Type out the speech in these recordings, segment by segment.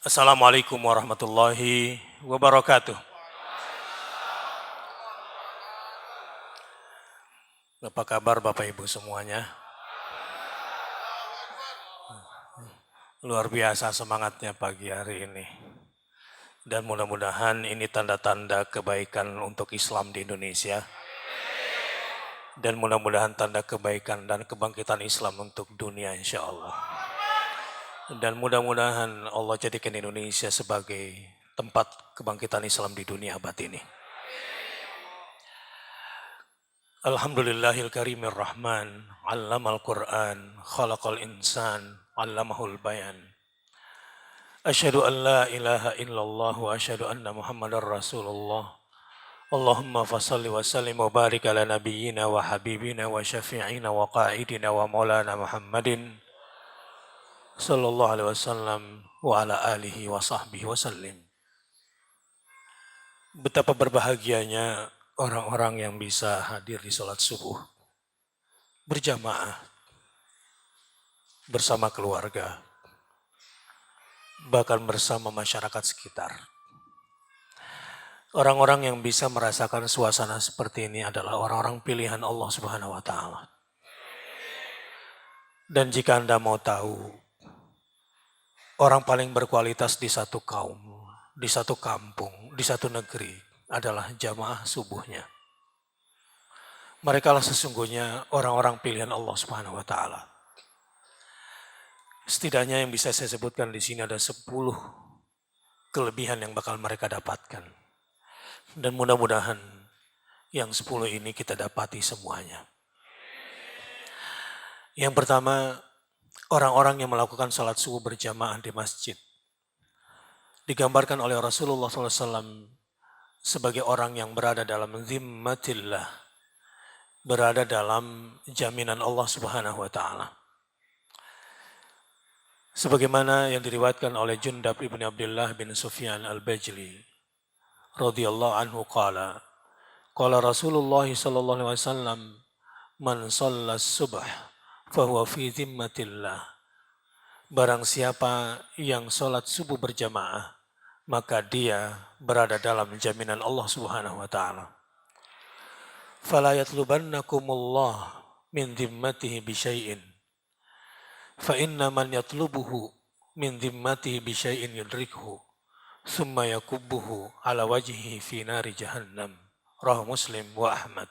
Assalamualaikum warahmatullahi wabarakatuh. Apa kabar Bapak Ibu semuanya? Luar biasa semangatnya pagi hari ini. Dan mudah-mudahan ini tanda-tanda kebaikan untuk Islam di Indonesia. Dan mudah-mudahan tanda kebaikan dan kebangkitan Islam untuk dunia insya Allah. Dan mudah-mudahan Allah jadikan Indonesia sebagai tempat kebangkitan Islam di dunia abad ini. Alhamdulillahil karimir rahman, allamal Qur'an, khalaqal insan, allamahul bayan. Asyhadu an la ilaha illallah wa asyhadu anna Muhammadar Rasulullah. Allahumma fasalli wa sallim wa barik ala nabiyyina wa habibina wa syafi'ina wa qa'idina wa maulana Muhammadin sallallahu alaihi wasallam wa ala alihi wa sahbihi wa sallim. Betapa berbahagianya orang-orang yang bisa hadir di sholat subuh berjamaah bersama keluarga, bahkan bersama masyarakat sekitar. Orang-orang yang bisa merasakan suasana seperti ini adalah orang-orang pilihan Allah Subhanahu wa Ta'ala. Dan jika Anda mau tahu, orang paling berkualitas di satu kaum, di satu kampung, di satu negeri adalah jamaah subuhnya. Mereka lah sesungguhnya orang-orang pilihan Allah Subhanahu wa Ta'ala. Setidaknya yang bisa saya sebutkan di sini ada 10 kelebihan yang bakal mereka dapatkan. Dan mudah-mudahan yang 10 ini kita dapati semuanya. Yang pertama, orang-orang yang melakukan salat subuh berjamaah di masjid digambarkan oleh Rasulullah SAW sebagai orang yang berada dalam zimmatillah, berada dalam jaminan Allah Subhanahu wa Ta'ala. Sebagaimana yang diriwayatkan oleh Jundab ibn Abdullah bin Sufyan al-Bajli radhiyallahu anhu qala Rasulullah sallallahu alaihi wasallam man shalla subh fahuwa fi zimmatillah. Barang siapa yang salat subuh berjamaah, maka dia berada dalam jaminan Allah Subhanahu wa Ta'ala. Fala yatlubannakumullah min zimmatihi bi syai'in fa inna man yatlubuhu min zimmatihi bi syai'in yudrikhu summa yakubbuhu ala wajhihi fi nari jahannam. Rawahu Muslim wa Ahmad.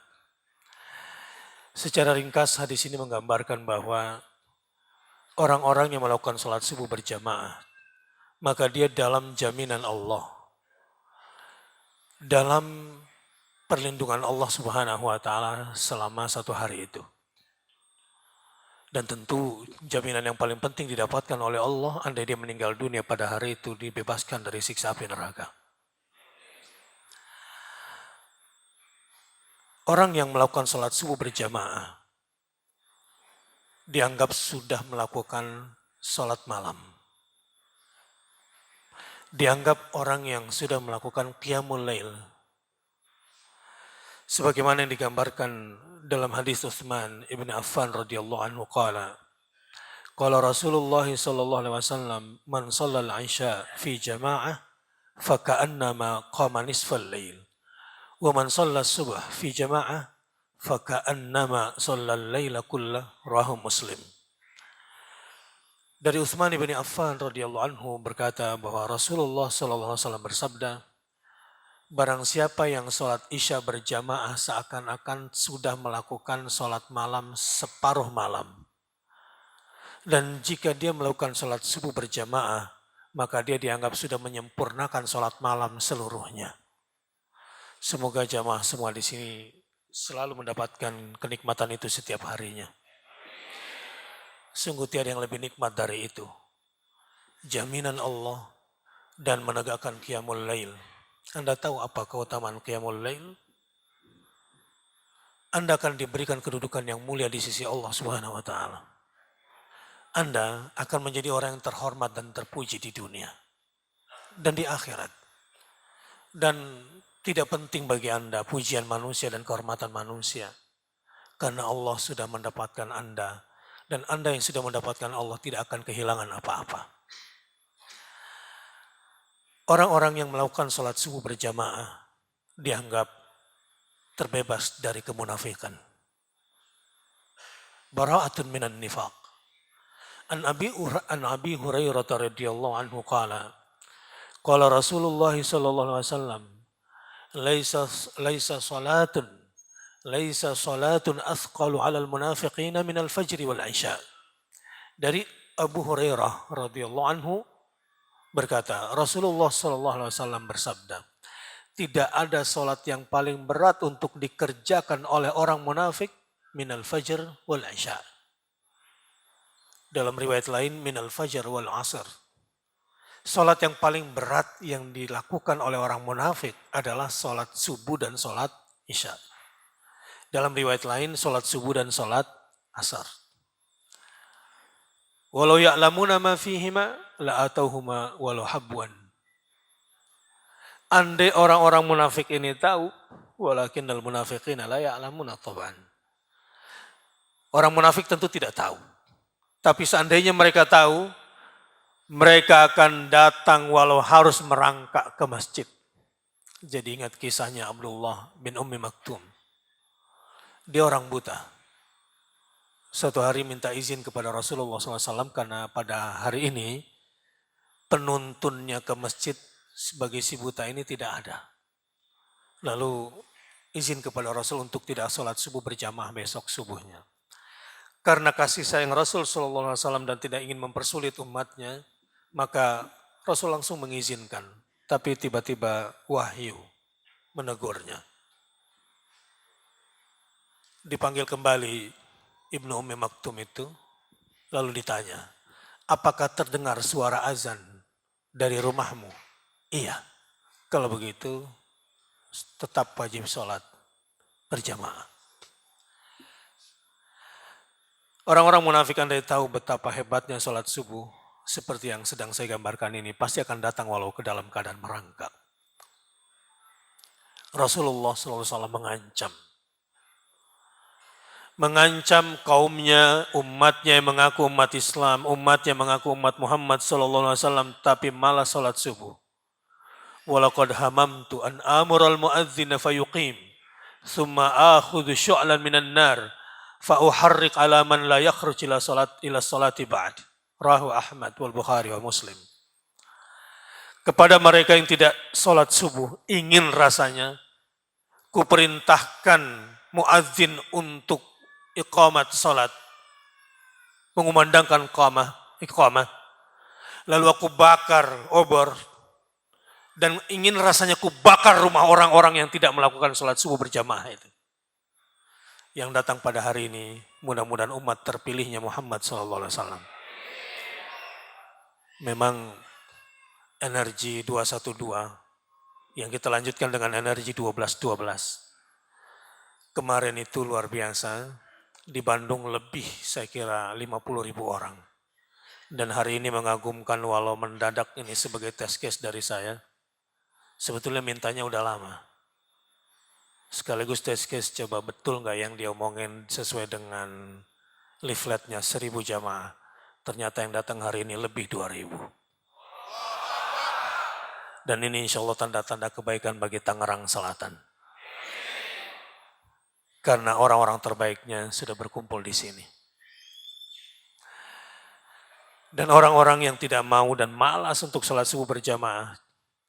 Secara ringkas hadis ini menggambarkan bahwa orang-orang yang melakukan salat subuh berjamaah, maka dia dalam jaminan Allah, dalam perlindungan Allah Subhanahu wa Ta'ala selama satu hari itu. Dan tentu jaminan yang paling penting didapatkan oleh Allah andai dia meninggal dunia pada hari itu dibebaskan dari siksa api neraka. Orang yang melakukan salat subuh berjamaah dianggap sudah melakukan salat malam. Dianggap orang yang sudah melakukan qiyamul lail. Sebagaimana yang digambarkan dalam hadis Utsman ibn Affan radhiyallahu anhu qala Rasulullah sallallahu alaihi wasallam man shalla al-isya fi jama'ah fa ka'annama qama nisfal lail wa man shalla as-subh fi jama'ah fa ka'annama shalla al-laila kullah. Rawahu Muslim. Dari Utsman ibn Affan radhiyallahu anhu berkata bahwa Rasulullah sallallahu alaihi wasallam bersabda, barang siapa yang sholat isya berjamaah seakan-akan sudah melakukan sholat malam separuh malam. Dan jika dia melakukan sholat subuh berjamaah, maka dia dianggap sudah menyempurnakan sholat malam seluruhnya. Semoga jamaah semua di sini selalu mendapatkan kenikmatan itu setiap harinya. Sungguh tiada yang lebih nikmat dari itu. Jaminan Allah dan menegakkan qiyamul lail. Anda tahu apa keutamaan qiyamul lail? Anda akan diberikan kedudukan yang mulia di sisi Allah Subhanahu wa Ta'ala. Anda akan menjadi orang yang terhormat dan terpuji di dunia dan di akhirat. Dan tidak penting bagi Anda pujian manusia dan kehormatan manusia, karena Allah sudah mendapatkan Anda, dan Anda yang sudah mendapatkan Allah tidak akan kehilangan apa-apa. Orang-orang yang melakukan sholat subuh berjamaah dianggap terbebas dari kemunafikan. Bara'atun minan nifaq. An Abi Hurairah radhiyallahu anhu qala Rasulullah sallallahu alaihi wasallam laisa salatun athqalu 'alal munafiqina minal fajri wal 'isya. Dari Abu Hurairah radhiyallahu anhu berkata, Rasulullah sallallahu alaihi wasallam bersabda, tidak ada salat yang paling berat untuk dikerjakan oleh orang munafik minal fajr wal 'isya. Dalam riwayat lain minal fajr wal 'asr. Salat yang paling berat yang dilakukan oleh orang munafik adalah salat subuh dan salat isya. Dalam riwayat lain salat subuh dan salat asar. Walau ya'lamuna ma fihima la'atauhuma walau habwan. Andai orang-orang munafik ini tahu, walakinnal munafiqina la ya'lamuna tab'an. Orang munafik tentu tidak tahu. Tapi seandainya mereka tahu, mereka akan datang walau harus merangkak ke masjid. Jadi ingat kisahnya Abdullah bin Ummi Maktum. Dia orang buta. Suatu hari minta izin kepada Rasulullah SAW karena pada hari ini penuntunnya ke masjid sebagai si buta ini tidak ada. Lalu izin kepada Rasul untuk tidak sholat subuh berjamaah besok subuhnya. Karena kasih sayang Rasul SAW dan tidak ingin mempersulit umatnya, maka Rasul langsung mengizinkan. Tapi tiba-tiba wahyu menegurnya. Dipanggil kembali Ibnu Ummi Maktum itu, lalu ditanya, apakah terdengar suara azan dari rumahmu? Iya. Kalau begitu, tetap wajib sholat berjamaah. Orang-orang munafik andai tahu betapa hebatnya sholat subuh, seperti yang sedang saya gambarkan ini, pasti akan datang walau ke dalam keadaan merangkak. Rasulullah SAW mengancam kaumnya, umatnya yang mengaku umat Islam, umatnya yang mengaku umat Muhammad SAW, tapi malah sholat subuh. Walaqad hamamtu an amural muadzina fayuqim, thumma akhudhu syu'lan minan nar, fa'uharriq ala man la yakhruj ila salati ba'd. Rahu Ahmad wal Bukhari wa Muslim. Kepada mereka yang tidak sholat subuh, ingin rasanya kuperintahkan muadzin untuk iqamat sholat, mengumandangkan iqamah, lalu aku bakar obor, dan ingin rasanya ku bakar rumah orang-orang yang tidak melakukan sholat subuh berjamaah itu. Yang datang pada hari ini, mudah-mudahan umat terpilihnya Muhammad SAW. Memang energi 212 yang kita lanjutkan dengan energi 1212. Kemarin itu luar biasa, di Bandung lebih saya kira 50.000 orang. Dan hari ini mengagumkan walau mendadak ini sebagai test case dari saya. Sebetulnya mintanya udah lama. Sekaligus test case, coba betul nggak yang dia omongin sesuai dengan leafletnya 1.000 jamaah. Ternyata yang datang hari ini lebih 2.000. Dan ini insya Allah tanda-tanda kebaikan bagi Tangerang Selatan. Karena orang-orang terbaiknya sudah berkumpul di sini. Dan orang-orang yang tidak mau dan malas untuk sholat subuh berjamaah,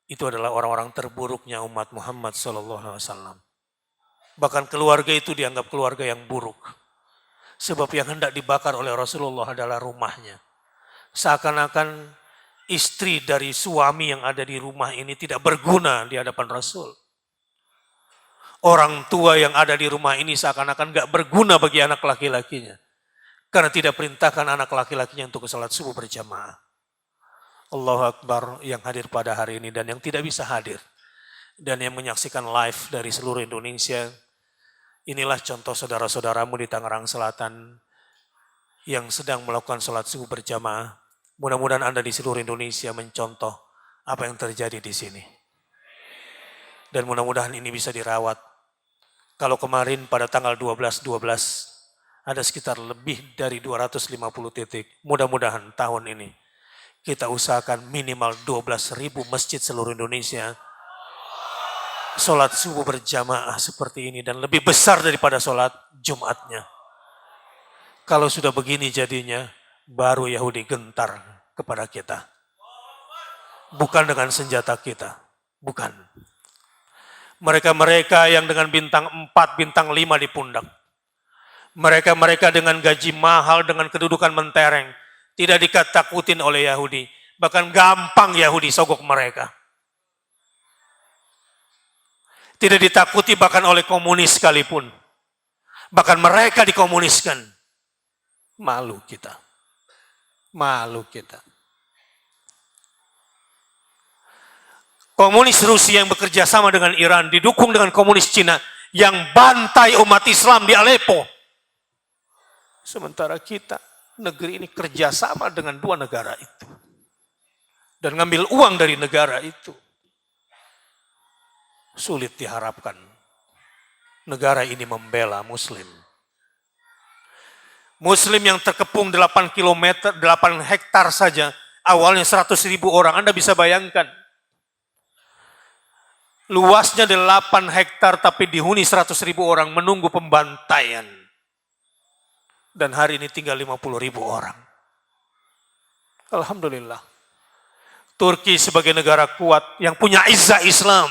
itu adalah orang-orang terburuknya umat Muhammad SAW. Bahkan keluarga itu dianggap keluarga yang buruk. Sebab yang hendak dibakar oleh Rasulullah adalah rumahnya. Seakan-akan istri dari suami yang ada di rumah ini tidak berguna di hadapan Rasul. Orang tua yang ada di rumah ini seakan-akan gak berguna bagi anak laki-lakinya. Karena tidak perintahkan anak laki-lakinya untuk sholat subuh berjamaah. Allahu Akbar yang hadir pada hari ini dan yang tidak bisa hadir. Dan yang menyaksikan live dari seluruh Indonesia. Inilah contoh saudara-saudaramu di Tangerang Selatan yang sedang melakukan sholat subuh berjamaah. Mudah-mudahan Anda di seluruh Indonesia mencontoh apa yang terjadi di sini. Dan mudah-mudahan ini bisa dirawat. Kalau kemarin pada tanggal 12.12 ada sekitar lebih dari 250 titik. Mudah-mudahan tahun ini kita usahakan minimal 12.000 masjid seluruh Indonesia sholat subuh berjamaah seperti ini dan lebih besar daripada sholat Jumatnya. Kalau sudah begini jadinya, baru Yahudi gentar kepada kita. Bukan dengan senjata kita, bukan. Mereka-mereka yang dengan bintang 4, bintang 5 di pundak. Mereka-mereka dengan gaji mahal, dengan kedudukan mentereng. Tidak dikatakutin oleh Yahudi. Bahkan gampang Yahudi sogok mereka. Tidak ditakuti bahkan oleh komunis sekalipun. Bahkan mereka dikomuniskan. Malu kita. Malu kita. Komunis Rusia yang bekerja sama dengan Iran didukung dengan komunis Cina yang bantai umat Islam di Aleppo. Sementara kita, negeri ini kerjasama dengan dua negara itu. Dan ngambil uang dari negara itu. Sulit diharapkan negara ini membela Muslim. Muslim yang terkepung 8 kilometer, 8 hektar saja, awalnya 100.000 orang. Anda bisa bayangkan. Luasnya 8 hektar tapi dihuni 100.000 orang menunggu pembantaian. Dan hari ini tinggal 50.000 orang. Alhamdulillah. Turki sebagai negara kuat yang punya izzah Islam.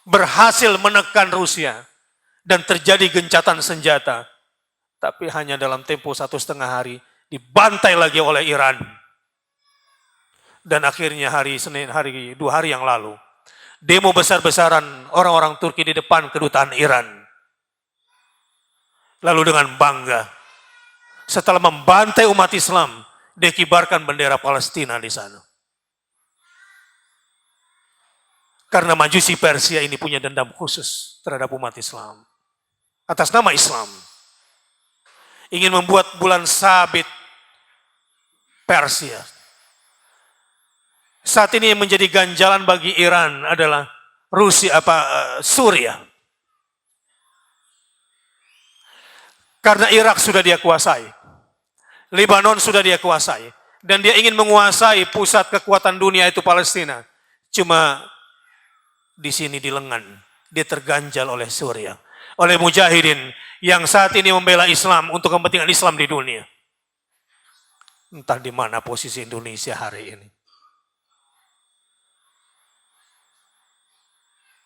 Berhasil menekan Rusia. Dan terjadi gencatan senjata. Tapi hanya dalam tempo 1,5 hari dibantai lagi oleh Iran. Dan akhirnya hari Senin, 2 hari yang lalu, demo besar-besaran orang-orang Turki di depan kedutaan Iran. Lalu dengan bangga, setelah membantai umat Islam, dikibarkan bendera Palestina di sana. Karena Majusi Persia ini punya dendam khusus terhadap umat Islam. Atas nama Islam. Ingin membuat bulan sabit Persia. Saat ini yang menjadi ganjalan bagi Iran adalah Suriah. Karena Irak sudah dia kuasai. Lebanon sudah dia kuasai. Dan dia ingin menguasai pusat kekuatan dunia itu Palestina. Cuma di sini di lengan. Dia terganjal oleh Suriah. Oleh mujahidin yang saat ini membela Islam untuk kepentingan Islam di dunia. Entah di mana posisi Indonesia hari ini.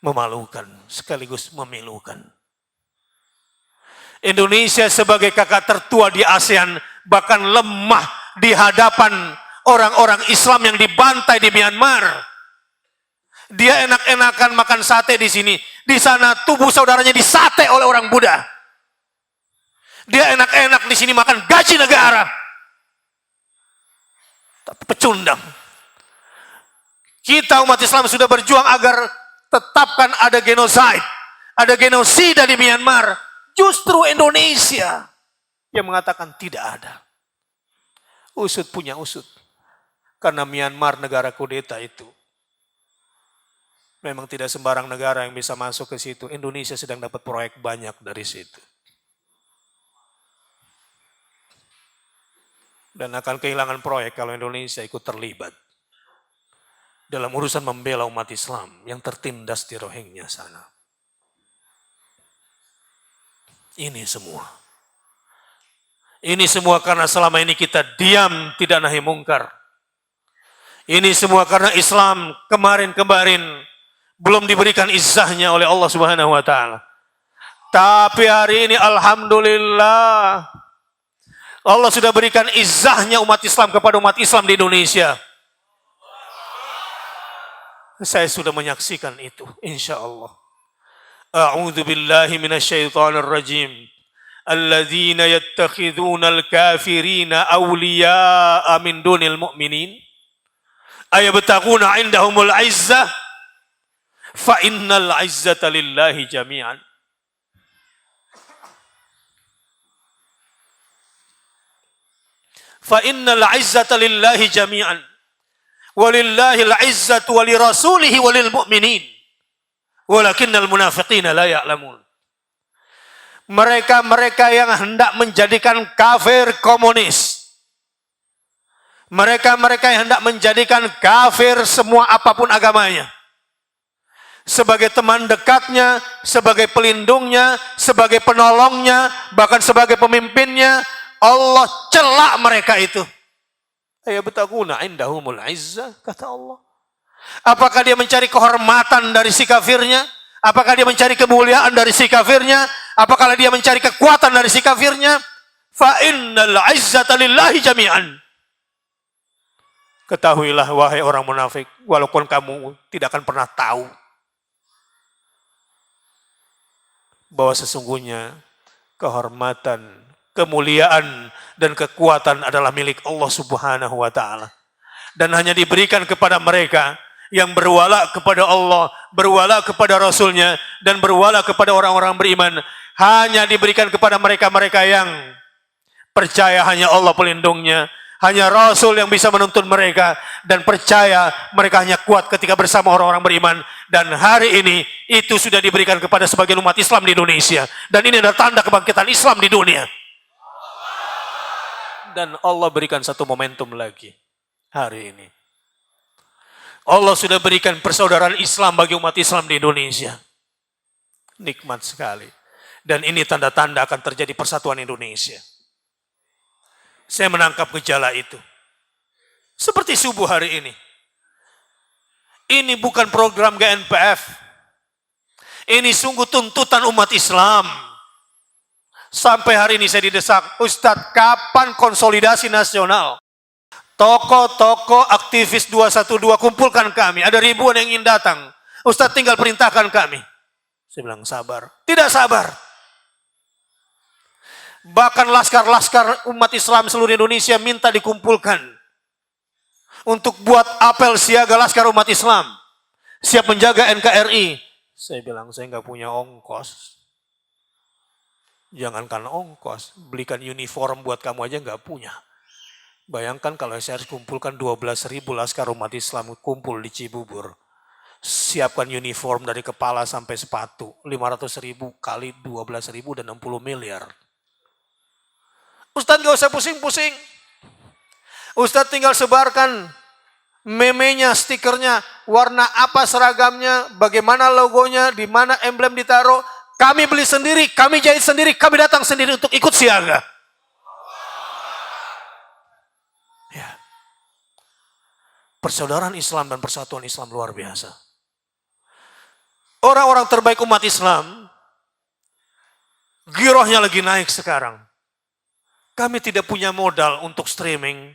Memalukan, sekaligus memilukan. Indonesia sebagai kakak tertua di ASEAN bahkan lemah di hadapan orang-orang Islam yang dibantai di Myanmar. Dia enak-enakan makan sate di sini. Di sana tubuh saudaranya disate oleh orang Buddha. Dia enak-enak di sini makan gaji negara. Tapi pecundang. Kita umat Islam sudah berjuang agar tetapkan ada genosida. Ada genosida di Myanmar. Justru Indonesia yang mengatakan tidak ada. Usut punya usut. Karena Myanmar negara kudeta itu. Memang tidak sembarang negara yang bisa masuk ke situ. Indonesia sedang dapat proyek banyak dari situ. Dan akan kehilangan proyek kalau Indonesia ikut terlibat. Dalam urusan membela umat Islam yang tertindas di Rohingya sana. Ini semua. Ini semua karena selama ini kita diam tidak nahi mungkar. Ini semua karena Islam kemarin-kemarin belum diberikan izzahnya oleh Allah Subhanahu wa taala. Tapi hari ini alhamdulillah Allah sudah berikan izzahnya umat Islam kepada umat Islam di Indonesia. Saya sudah menyaksikan itu, insyaallah. A'udzu billahi minasyaitonir rajim. Alladzina yattakhidhunal kafirina awliya'a min dunil mu'minin. Ayabtaguna 'indahumul 'izzah. Fa innal 'izzata lillahi jami'an. Fa innal 'izzata lillahi jami'an. Walillahil 'izzatu walirasulihi walil mu'minin. Walakinnal munafiqina la ya'lamun. Mereka-mereka yang hendak menjadikan kafir komunis Mereka-mereka yang hendak menjadikan kafir semua apapun agamanya sebagai teman dekatnya, sebagai pelindungnya, sebagai penolongnya, bahkan sebagai pemimpinnya, Allah celak mereka itu. Ayabtaguna indahumul izzah, kata Allah. Apakah dia mencari kehormatan dari si kafirnya? Apakah dia mencari kemuliaan dari si kafirnya? Apakah dia mencari kekuatan dari si kafirnya? Fa innal izzata lillahi jami'an. Ketahuilah wahai orang munafik, walaupun kamu tidak akan pernah tahu bahwa sesungguhnya kehormatan, kemuliaan, dan kekuatan adalah milik Allah Subhanahu wa Ta'ala, dan hanya diberikan kepada mereka yang berwala kepada Allah, berwala kepada Rasulnya, dan berwala kepada orang-orang beriman. Hanya diberikan kepada mereka-mereka yang percaya hanya Allah pelindungnya, hanya Rasul yang bisa menuntun mereka, dan percaya mereka hanya kuat ketika bersama orang-orang beriman. Dan hari ini itu sudah diberikan kepada sebagian umat Islam di Indonesia, dan ini adalah tanda kebangkitan Islam di dunia. Dan Allah berikan satu momentum lagi hari ini. Allah sudah berikan persaudaraan Islam bagi umat Islam di Indonesia. Nikmat sekali. Dan ini tanda-tanda akan terjadi persatuan Indonesia. Saya menangkap gejala itu. Seperti subuh hari ini. Ini bukan program GNPF. Ini sungguh tuntutan umat Islam. Sampai hari ini saya didesak, Ustadz, kapan konsolidasi nasional? Tokoh-tokoh aktivis 212 kumpulkan kami. Ada ribuan yang ingin datang. Ustadz, tinggal perintahkan kami. Saya bilang sabar. Tidak sabar. Bahkan laskar-laskar umat Islam seluruh Indonesia minta dikumpulkan untuk buat apel siaga laskar umat Islam siap menjaga NKRI. Saya bilang saya nggak punya ongkos. Jangankan ongkos, belikan uniform buat kamu aja nggak punya. Bayangkan kalau saya harus kumpulkan 12.000 laskar umat Islam kumpul di Cibubur. Siapkan uniform dari kepala sampai sepatu, 500.000 kali 12.000 dan 60 miliar. Ustadz gak usah pusing-pusing. Ustadz tinggal sebarkan memenya, stikernya, warna apa seragamnya, bagaimana logonya, di mana emblem ditaruh. Kami beli sendiri, kami jahit sendiri, kami datang sendiri untuk ikut siaga. Ya. Persaudaraan Islam dan persatuan Islam luar biasa. Orang-orang terbaik umat Islam, girohnya lagi naik sekarang. Kami tidak punya modal untuk streaming.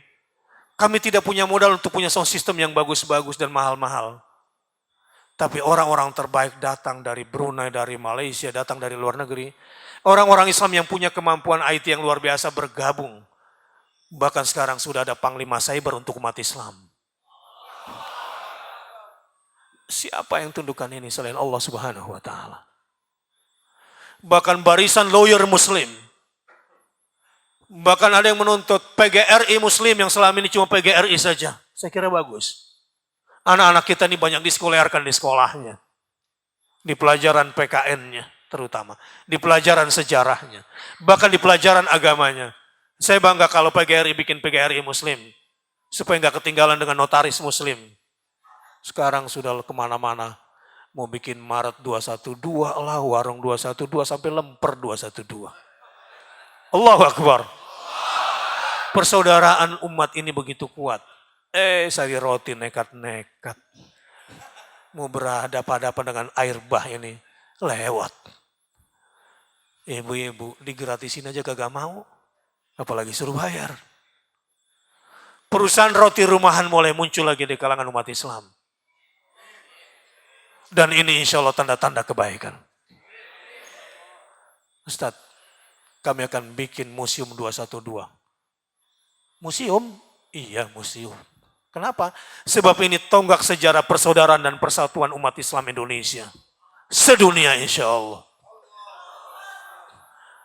Kami tidak punya modal untuk punya sound system yang bagus-bagus dan mahal-mahal. Tapi orang-orang terbaik datang dari Brunei, dari Malaysia, datang dari luar negeri. Orang-orang Islam yang punya kemampuan IT yang luar biasa bergabung. Bahkan sekarang sudah ada panglima cyber untuk umat Islam. Siapa yang tundukkan ini selain Allah Subhanahu wa Ta'ala? Bahkan barisan lawyer Muslim. Bahkan ada yang menuntut PGRI Muslim yang selama ini cuma PGRI saja. Saya kira bagus. Anak-anak kita ini banyak disekolarkan di sekolahnya. Di pelajaran PKN-nya terutama. Di pelajaran sejarahnya. Bahkan di pelajaran agamanya. Saya bangga kalau PGRI bikin PGRI Muslim. Supaya nggak ketinggalan dengan notaris Muslim. Sekarang sudah kemana-mana. Mau bikin Maret 212 lah, warung 212 sampai lemper 212. Allahu Akbar. Persaudaraan umat ini begitu kuat. Sari roti nekat-nekat. Mau berhadapan-hadapan dengan air bah ini. Lewat. Ibu-ibu digratisin aja kagak mau. Apalagi suruh bayar. Perusahaan roti rumahan mulai muncul lagi di kalangan umat Islam. Dan ini insya Allah tanda-tanda kebaikan. Ustadz, kami akan bikin museum 212. Museum? Iya, museum. Kenapa? Sebab ini tonggak sejarah persaudaraan dan persatuan umat Islam Indonesia. Sedunia insya Allah.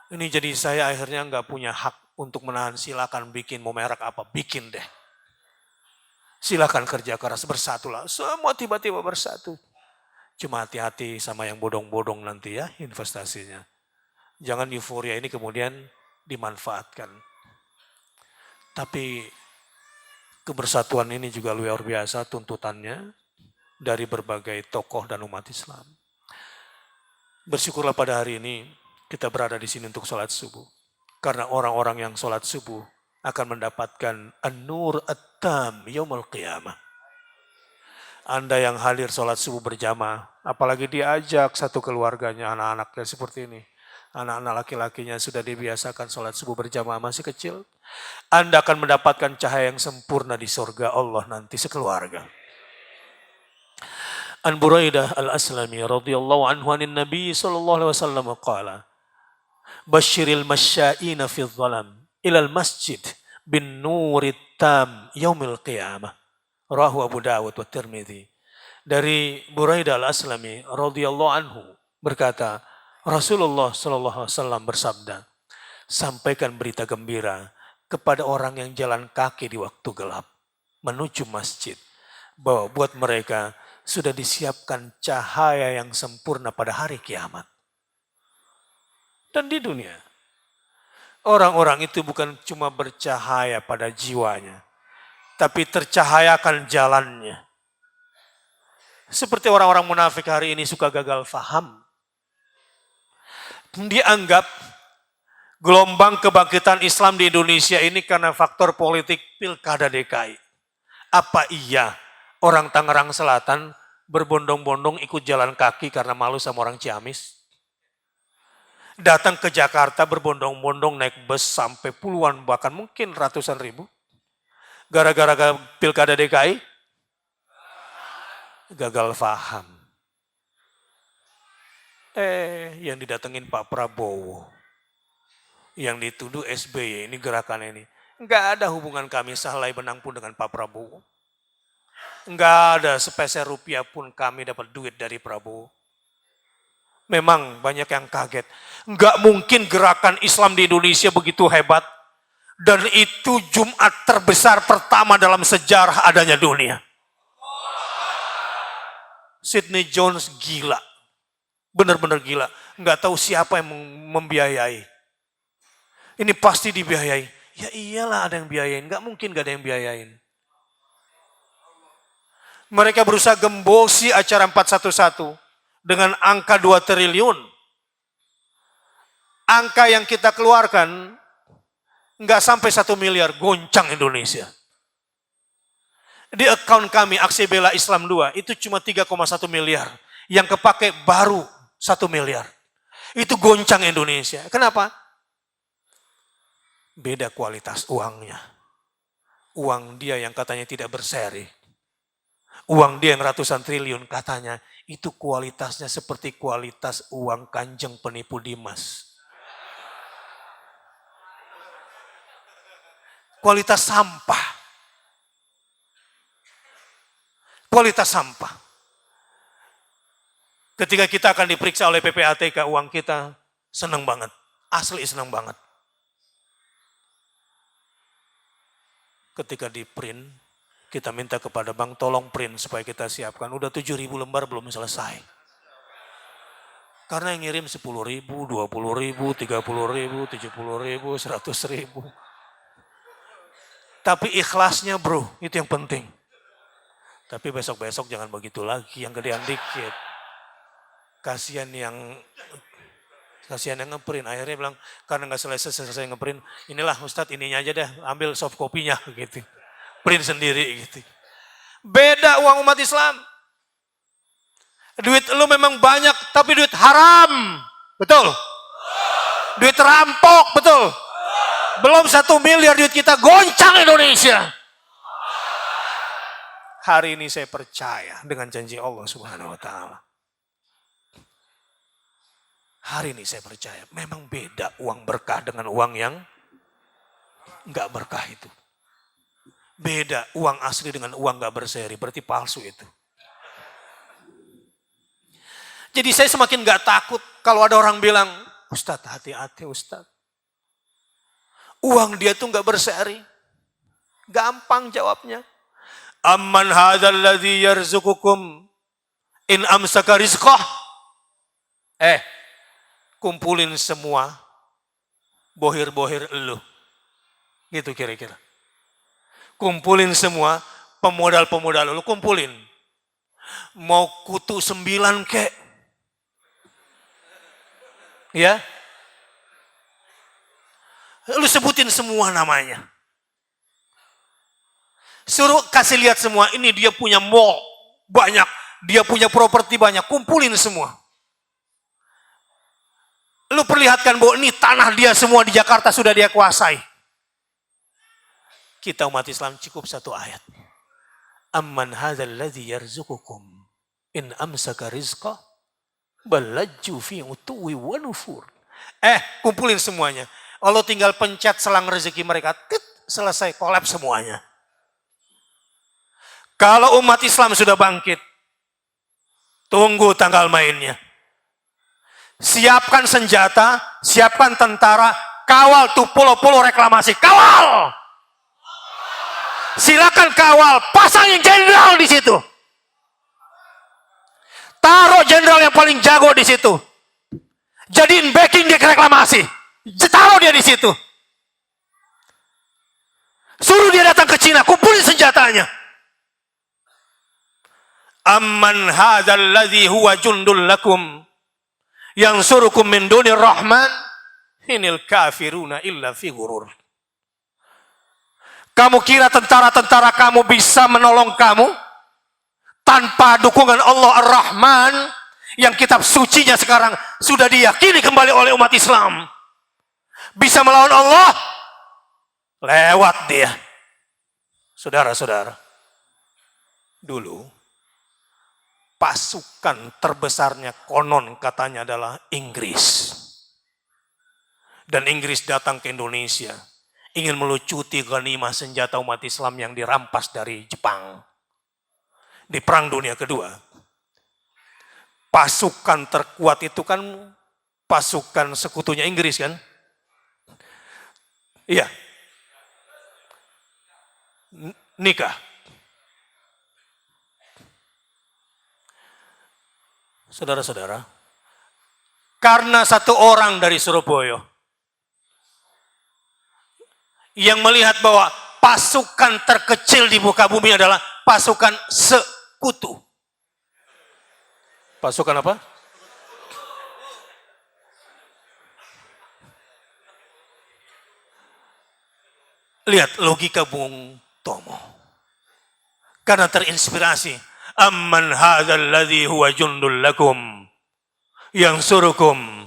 Ini jadi saya akhirnya nggak punya hak untuk menahan, silakan bikin, mau merek apa, bikin deh. Silakan kerja keras, bersatulah. Semua tiba-tiba bersatu. Cuma hati-hati sama yang bodong-bodong nanti ya investasinya. Jangan euforia ini kemudian dimanfaatkan. Tapi Kebersatuan ini juga luar biasa tuntutannya dari berbagai tokoh dan umat Islam. Bersyukurlah pada hari ini kita berada di sini untuk sholat subuh. Karena orang-orang yang sholat subuh akan mendapatkan an-nur at-tam yaumul qiyamah. Anda yang hadir sholat subuh berjamaah, apalagi diajak satu keluarganya, anak-anaknya seperti ini. Anak-anak laki-lakinya sudah dibiasakan sholat subuh berjamaah masih kecil. Anda akan mendapatkan cahaya yang sempurna di surga Allah nanti sekeluarga. An Buraidah al-Aslami radhiyallahu anhu anin Nabi sallallahu alaihi wasallam qala Basyiril masya'ina fi dhalam ilal masjid bin nurit tam yaumil qiyamah. Rahu Abu Dawud wa Tirmidzi. Dari Buraidah al-Aslami radhiyallahu anhu berkata, Rasulullah sallallahu alaihi wasallam bersabda, sampaikan berita gembira kepada orang yang jalan kaki di waktu gelap menuju masjid, bahwa buat mereka sudah disiapkan cahaya yang sempurna pada hari kiamat. Dan di dunia, orang-orang itu bukan cuma bercahaya pada jiwanya, tapi tercahayakan jalannya. Seperti orang-orang munafik hari ini suka gagal faham. Dianggap gelombang kebangkitan Islam di Indonesia ini karena faktor politik pilkada DKI. Apa iya orang Tangerang Selatan berbondong-bondong ikut jalan kaki karena malu sama orang Ciamis? Datang ke Jakarta berbondong-bondong naik bus sampai puluhan bahkan mungkin ratusan ribu. Gara-gara pilkada DKI gagal faham. Yang didatengin Pak Prabowo, yang dituduh SBY, ini gerakan ini. Enggak ada hubungan kami sehelai benang pun dengan Pak Prabowo. Enggak ada sepeser rupiah pun kami dapat duit dari Prabowo. Memang banyak yang kaget. Enggak mungkin gerakan Islam di Indonesia begitu hebat. Dan itu Jumat terbesar pertama dalam sejarah adanya dunia. Sidney Jones gila. Benar-benar gila. Enggak tahu siapa yang membiayai. Ini pasti dibiayai. Ya iyalah ada yang biayain. Enggak mungkin enggak ada yang biayain. Mereka berusaha gembosi acara 411 dengan angka 2 triliun. Angka yang kita keluarkan enggak sampai 1 miliar, goncang Indonesia. Di account kami Aksi Bela Islam 2 itu cuma 3,1 miliar. Yang kepake baru 1 miliar. Itu goncang Indonesia. Kenapa? Beda kualitas uangnya. Uang dia yang katanya tidak berseri. Uang dia yang ratusan triliun katanya itu kualitasnya seperti kualitas uang Kanjeng penipu Dimas. Kualitas sampah. Kualitas sampah. Ketika kita akan diperiksa oleh PPATK uang kita, senang banget. Asli senang banget. Ketika di print, kita minta kepada bank tolong print supaya kita siapkan. Udah 7.000 lembar belum selesai. Karena yang ngirim 10.000, 20.000, 30.000, 70.000, 100.000. Tapi ikhlasnya bro, itu yang penting. Tapi besok-besok jangan begitu lagi, yang gedean dikit. Kasihan yang ngeprint. Akhirnya bilang, karena nggak selesai ngeprint, inilah Ustadz ininya aja deh, ambil soft copy-nya gitu. Print sendiri gitu. Beda uang umat Islam. Duit lu memang banyak, tapi duit haram. Betul? Duit rampok, betul? Belum 1 miliar duit kita goncang Indonesia. Hari ini saya percaya dengan janji Allah Subhanahu wa taala. Hari ini saya percaya memang beda uang berkah dengan uang yang enggak berkah itu. Beda uang asli dengan uang enggak berseri, berarti palsu itu. Jadi saya semakin enggak takut kalau ada orang bilang, Ustadz hati-hati Ustadz. Uang dia tuh enggak berseri. Gampang jawabnya. Amman hadzal ladzi yarzuqukum in amsaka rizqah. Kumpulin semua bohir-bohir elu. Gitu kira-kira. Kumpulin semua pemodal-pemodal lu, kumpulin. Mau kutu 9 kek. Ya. Lu sebutin semua namanya. Suruh kasih lihat semua, ini dia punya mall banyak, dia punya properti banyak, kumpulin semua. Lu perlihatkan bahwa ini tanah dia semua di Jakarta sudah dia kuasai. Kita umat Islam cukup satu ayat. Amman hadzal ladzi yarzuqukum in amsaka rizqa balajju fi utuwi wa nufur. Kumpulin semuanya. Allah tinggal pencet selang rezeki mereka, selesai, kolaps semuanya. Kalau umat Islam sudah bangkit, tunggu tanggal mainnya. Siapkan senjata, siapkan tentara, kawal tuh pulau-pulau reklamasi, kawal! Silakan kawal, pasangin jenderal di situ. Taruh jenderal yang paling jago di situ. Jadiin backing dia ke reklamasi. Taruh dia di situ. Suruh dia datang ke Cina, kumpulin senjatanya. Amman hadzal ladzi huwa jundul lakum yansurukum min dunir rahman inil kafiruna illa fi ghurur. Kamu kira tentara-tentara kamu bisa menolong kamu tanpa dukungan Allah Ar-Rahman yang kitab sucinya sekarang sudah diyakini kembali oleh umat Islam. Bisa melawan Allah lewat dia. Saudara-saudara, dulu pasukan terbesarnya konon katanya adalah Inggris. Dan Inggris datang ke Indonesia, ingin melucuti ghanimah senjata umat Islam yang dirampas dari Jepang. Di Perang Dunia Kedua, pasukan terkuat itu kan pasukan sekutunya Inggris kan? Iya. Nikah. Saudara-saudara, karena satu orang dari Surabaya yang melihat bahwa pasukan terkecil di muka bumi adalah pasukan sekutu. Pasukan apa? Lihat logika Bung Tomo. Karena terinspirasi. Amman hadzal ladzi huwa jundul lakum yansurukum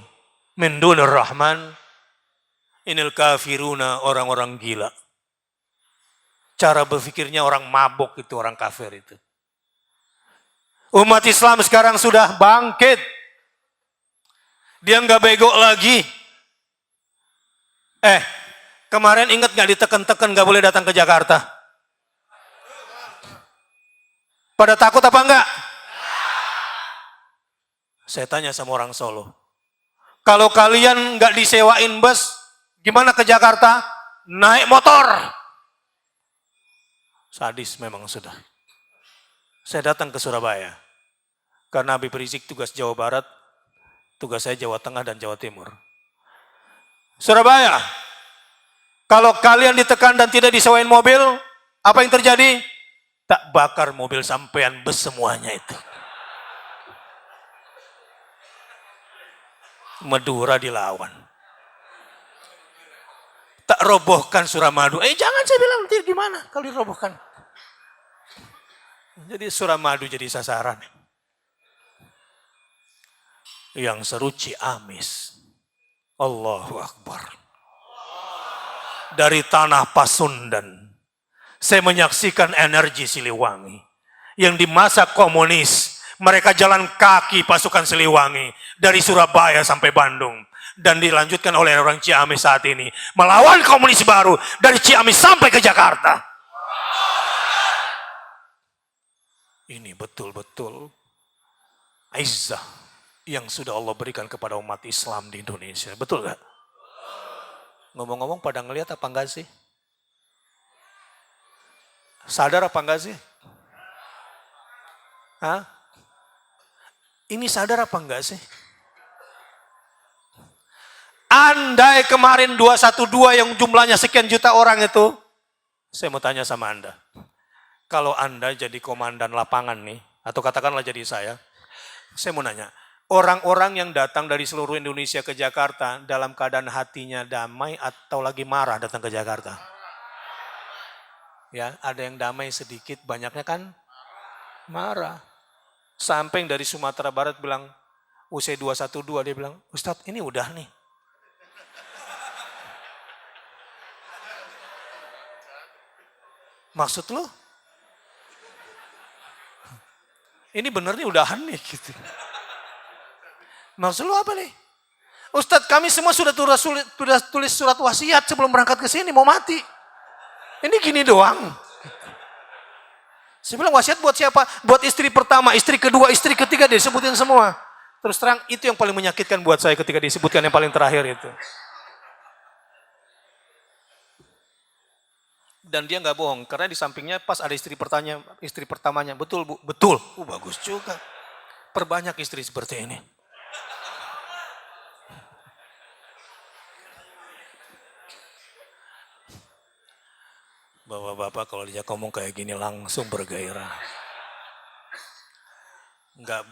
min dunir rahman inil kafiruna, orang-orang gila. Cara berpikirnya orang mabok itu, orang kafir itu. Umat Islam sekarang sudah bangkit. Dia nggak bego lagi. Kemarin ingat nggak ditekan-tekan nggak boleh datang ke Jakarta? Pada takut apa enggak? Saya tanya sama orang Solo. Kalau kalian nggak disewain bus, gimana ke Jakarta? Naik motor. Sadis memang sudah. Saya datang ke Surabaya. Karena Habib Rizik tugas Jawa Barat, tugas saya Jawa Tengah dan Jawa Timur. Surabaya, kalau kalian ditekan dan tidak disewain mobil, apa yang terjadi? Tak bakar mobil sampean bus semuanya itu. Madura dilawan. Tak robohkan Suramadu. Jangan, saya bilang nanti gimana kalau dirobohkan. Jadi Suramadu jadi sasaran. Yang seru Ciamis. Allahu Akbar. Dari tanah Pasundan. Saya menyaksikan energi Siliwangi. Yang di masa komunis, mereka jalan kaki pasukan Siliwangi. Dari Surabaya sampai Bandung. Dan dilanjutkan oleh orang Ciamis saat ini. Melawan komunis baru. Dari Ciamis sampai ke Jakarta. Ini betul-betul izzah yang sudah Allah berikan kepada umat Islam di Indonesia. Betul gak? Ngomong-ngomong pada ngelihat apa enggak sih? Sadar apa enggak sih? Hah? Ini sadar apa enggak sih? Andai kemarin 212 yang jumlahnya sekian juta orang itu, Saya mau tanya sama Anda. Kalau Anda jadi komandan lapangan nih, atau katakanlah jadi saya mau nanya, orang-orang yang datang dari seluruh Indonesia ke Jakarta dalam keadaan hatinya damai atau lagi marah datang ke Jakarta? Ya, ada yang damai sedikit, banyaknya kan marah. Sampai yang dari Sumatera Barat bilang, UC212 dia bilang, Ustadz ini udah nih. Maksud lu? Ini bener nih udahan nih gitu. Maksud lu apa nih? Ustadz kami semua sudah tulis surat wasiat sebelum berangkat ke sini mau mati. Ini gini doang. Saya bilang wasiat buat siapa? Buat istri pertama, istri kedua, istri ketiga disebutin semua. Terus terang itu yang paling menyakitkan buat saya ketika disebutkan yang paling terakhir itu. Dan dia nggak bohong karena di sampingnya pas ada istri pertamanya. Betul Bu, betul. Bagus juga. Perbanyak istri seperti ini. Bapak-bapak kalau dia ngomong kayak gini langsung bergairah. Nggak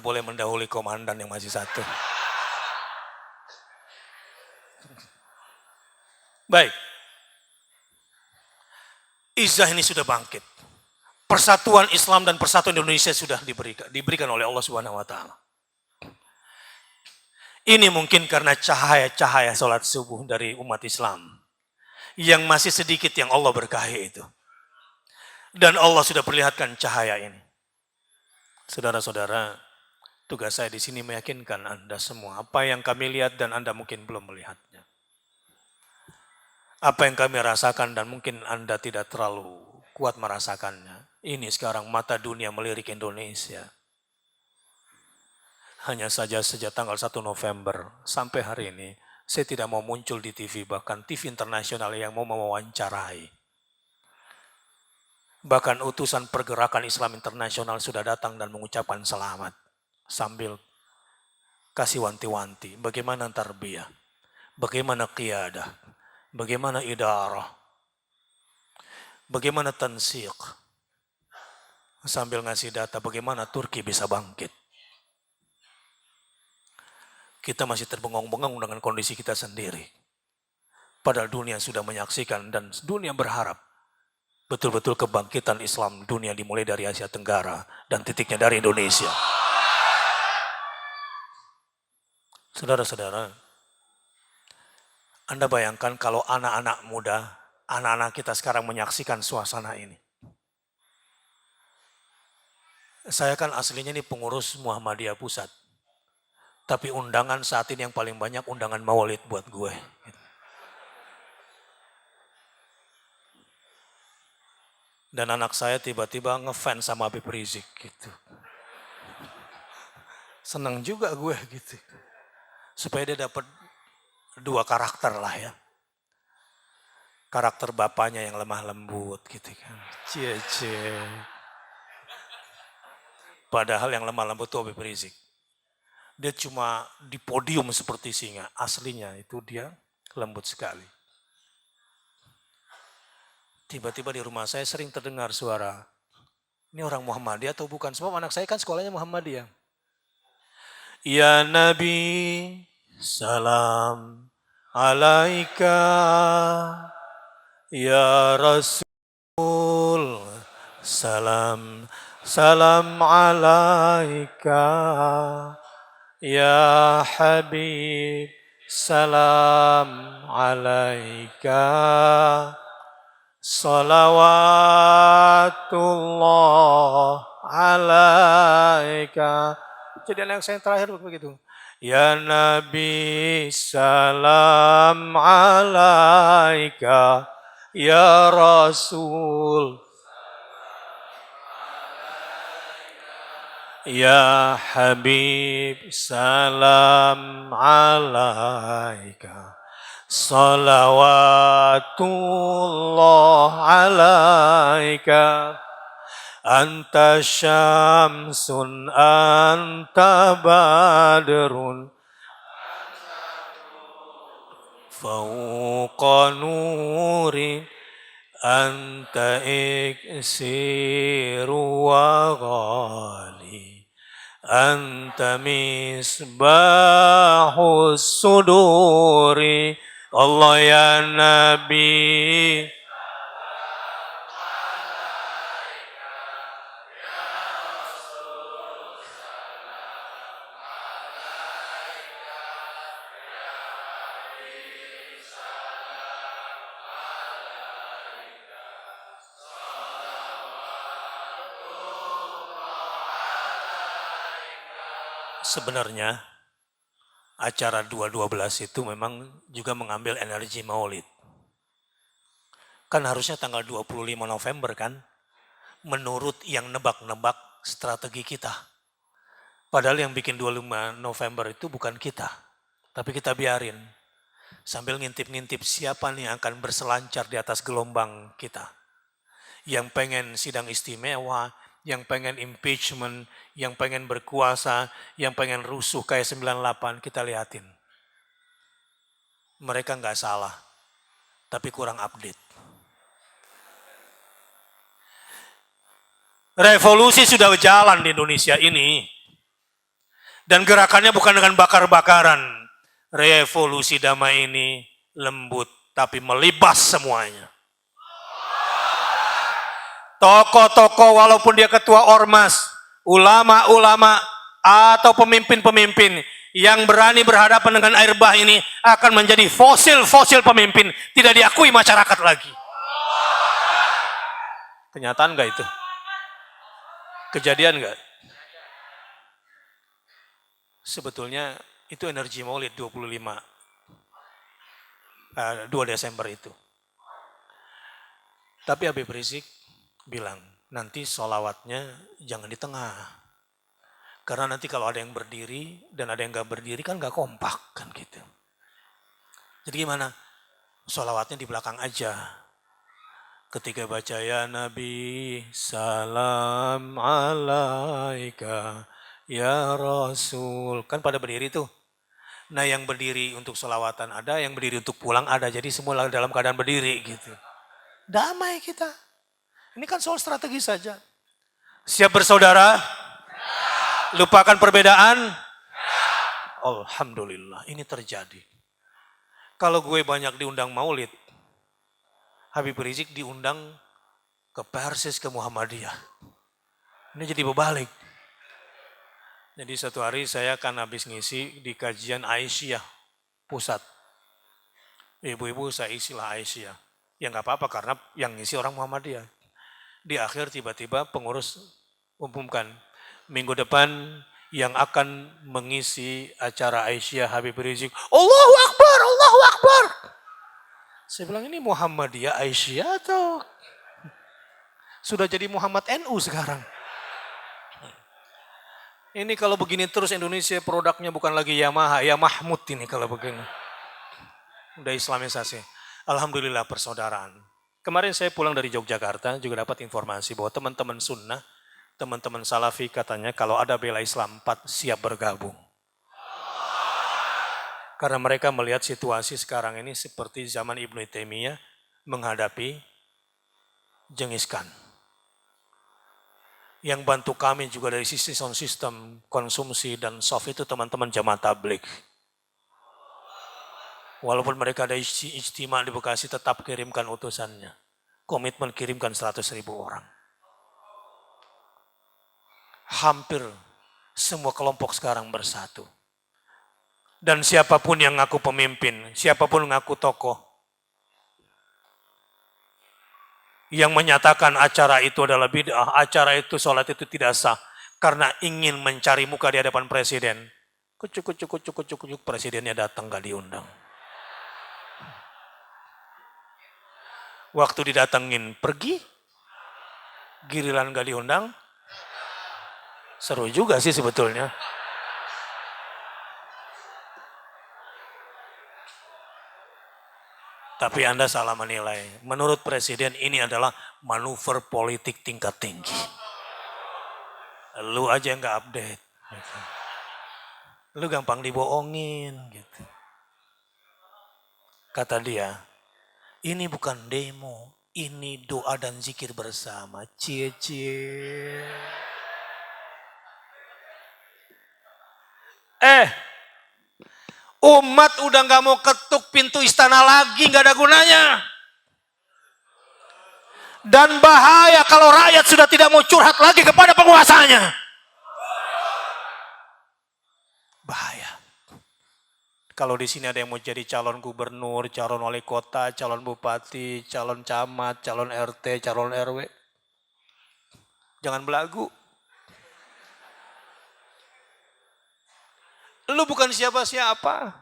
boleh mendahului komandan yang masih satu. Baik. Izzah ini sudah bangkit. Persatuan Islam dan persatuan Indonesia sudah diberikan oleh Allah Subhanahu wa taala. Ini mungkin karena cahaya-cahaya salat subuh dari umat Islam. Yang masih sedikit yang Allah berkahi itu. Dan Allah sudah perlihatkan cahaya ini. Saudara-saudara, tugas saya di sini meyakinkan Anda semua. Apa yang kami lihat dan Anda mungkin belum melihatnya. Apa yang kami rasakan dan mungkin Anda tidak terlalu kuat merasakannya. Ini sekarang mata dunia melirik Indonesia. Hanya saja sejak tanggal 1 November sampai hari ini, saya tidak mau muncul di TV, bahkan TV internasional yang mau mewawancarai. Bahkan utusan pergerakan Islam internasional sudah datang dan mengucapkan selamat. Sambil kasih wanti-wanti, bagaimana tarbiyah, bagaimana qiyadah, bagaimana idarah, bagaimana tansiq. Sambil ngasih data bagaimana Turki bisa bangkit. Kita masih terbengong-bengong dengan kondisi kita sendiri. Padahal dunia sudah menyaksikan dan dunia berharap betul-betul kebangkitan Islam dunia dimulai dari Asia Tenggara dan titiknya dari Indonesia. Saudara-saudara, Anda bayangkan kalau anak-anak muda, anak-anak kita sekarang menyaksikan suasana ini. Saya kan aslinya ini pengurus Muhammadiyah Pusat. Tapi undangan saat ini yang paling banyak undangan maulid buat gue. Dan anak saya tiba-tiba ngefans sama Habib Rizik gitu. Seneng juga gue gitu. Supaya dia dapat 2 karakter lah ya. Karakter bapaknya yang lemah lembut gitu kan. Cie. Padahal yang lemah lembut itu Habib Rizik. Dia cuma di podium seperti singa. Aslinya itu dia lembut sekali. Tiba-tiba di rumah saya sering terdengar suara. Ini orang Muhammadiyah atau bukan? Sebab anak saya kan sekolahnya Muhammadiyah. Ya Nabi, salam alaika. Ya Rasul, salam alaika. Ya Habib, salam alaika. Salawatullah alaika. Jadi yang saya terakhir begitu. Ya Nabi, salam alaika. Ya Rasul, ya Habib, salam alaika. Salawatullah alaika. Anta syamsun, anta badrun, fauqa nurin, anta iksiru wa ghali, anta misbahus suduri. Allah ya Nabi. Sebenarnya acara 2.12 itu memang juga mengambil energi maulid. Kan harusnya tanggal 25 November kan, menurut yang nebak-nebak strategi kita. Padahal yang bikin 25 November itu bukan kita, tapi kita biarin. Sambil ngintip-ngintip siapa nih yang akan berselancar di atas gelombang kita. Yang pengen sidang istimewa, yang pengen impeachment, yang pengen berkuasa, yang pengen rusuh kayak 98, kita liatin. Mereka nggak salah, tapi kurang update. Revolusi sudah berjalan di Indonesia ini. Dan gerakannya bukan dengan bakar-bakaran. Revolusi damai ini lembut, tapi melibas semuanya. Tokoh-tokoh walaupun dia ketua ormas, ulama-ulama, atau pemimpin-pemimpin yang berani berhadapan dengan air bah ini akan menjadi fosil-fosil pemimpin, tidak diakui masyarakat lagi. Kenyataan nggak itu? Kejadian nggak? Sebetulnya itu energi maulid 2 Desember itu. Tapi Habib Rizik bilang, nanti sholawatnya jangan di tengah. Karena nanti kalau ada yang berdiri dan ada yang gak berdiri kan gak kompak kan gitu. Jadi gimana? Sholawatnya di belakang aja. Ketika baca ya Nabi, salam alaika, ya Rasul. Kan pada berdiri tuh. Nah yang berdiri untuk sholawatan ada, yang berdiri untuk pulang ada. Jadi semua dalam keadaan berdiri gitu. Damai kita. Ini kan soal strategi saja. Siap bersaudara? Lupakan perbedaan? Alhamdulillah, ini terjadi. Kalau gue banyak diundang maulid, Habib Rizik diundang ke Persis, ke Muhammadiyah. Ini jadi berbalik. Jadi satu hari saya akan habis ngisi di kajian Aisyah pusat. Ibu-ibu saya isilah Aisyah. Ya nggak apa-apa karena yang ngisi orang Muhammadiyah. Di akhir tiba-tiba pengurus umumkan, minggu depan yang akan mengisi acara Aisyah Habib Rizik, Allahu Akbar, Allahu Akbar. Saya bilang ini Muhammadiyah Aisyah atau sudah jadi Muhammad NU sekarang? Ini kalau begini terus Indonesia produknya bukan lagi Yamaha, ya Mahmud ini kalau begini. Udah Islamisasi. Alhamdulillah persaudaraan. Kemarin saya pulang dari Yogyakarta juga dapat informasi bahwa teman-teman sunnah, teman-teman salafi katanya kalau ada bela Islam 4 siap bergabung. Karena mereka melihat situasi sekarang ini seperti zaman Ibnu Taimiyah menghadapi Genghis Khan. Yang bantu kami juga dari sisi sound system, konsumsi dan soft itu teman-teman Jamaah Tabligh. Walaupun mereka ada ijtima di Bekasi tetap kirimkan utusannya. Komitmen kirimkan 100.000 orang. Hampir semua kelompok sekarang bersatu. Dan siapapun yang ngaku pemimpin, siapapun ngaku tokoh, yang menyatakan acara itu adalah bid'ah, acara itu, sholat itu tidak sah, karena ingin mencari muka di hadapan presiden. Kucuk, presidennya datang gak diundang. Waktu didatengin pergi, giliran gak diundang, seru juga sih sebetulnya. Tapi Anda salah menilai. Menurut Presiden ini adalah manuver politik tingkat tinggi. Lu aja yang gak update. Gitu. Lu gampang dibohongin. Gitu. Kata dia, ini bukan demo, Ini doa dan zikir bersama. Cie. Umat udah gak mau ketuk pintu istana lagi, gak ada gunanya. Dan bahaya kalau rakyat sudah tidak mau curhat lagi kepada penguasanya. Bahaya. Kalau di sini ada yang mau jadi calon gubernur, calon wali kota, calon bupati, calon camat, calon RT, calon RW, jangan belagu. Lu bukan siapa-siapa.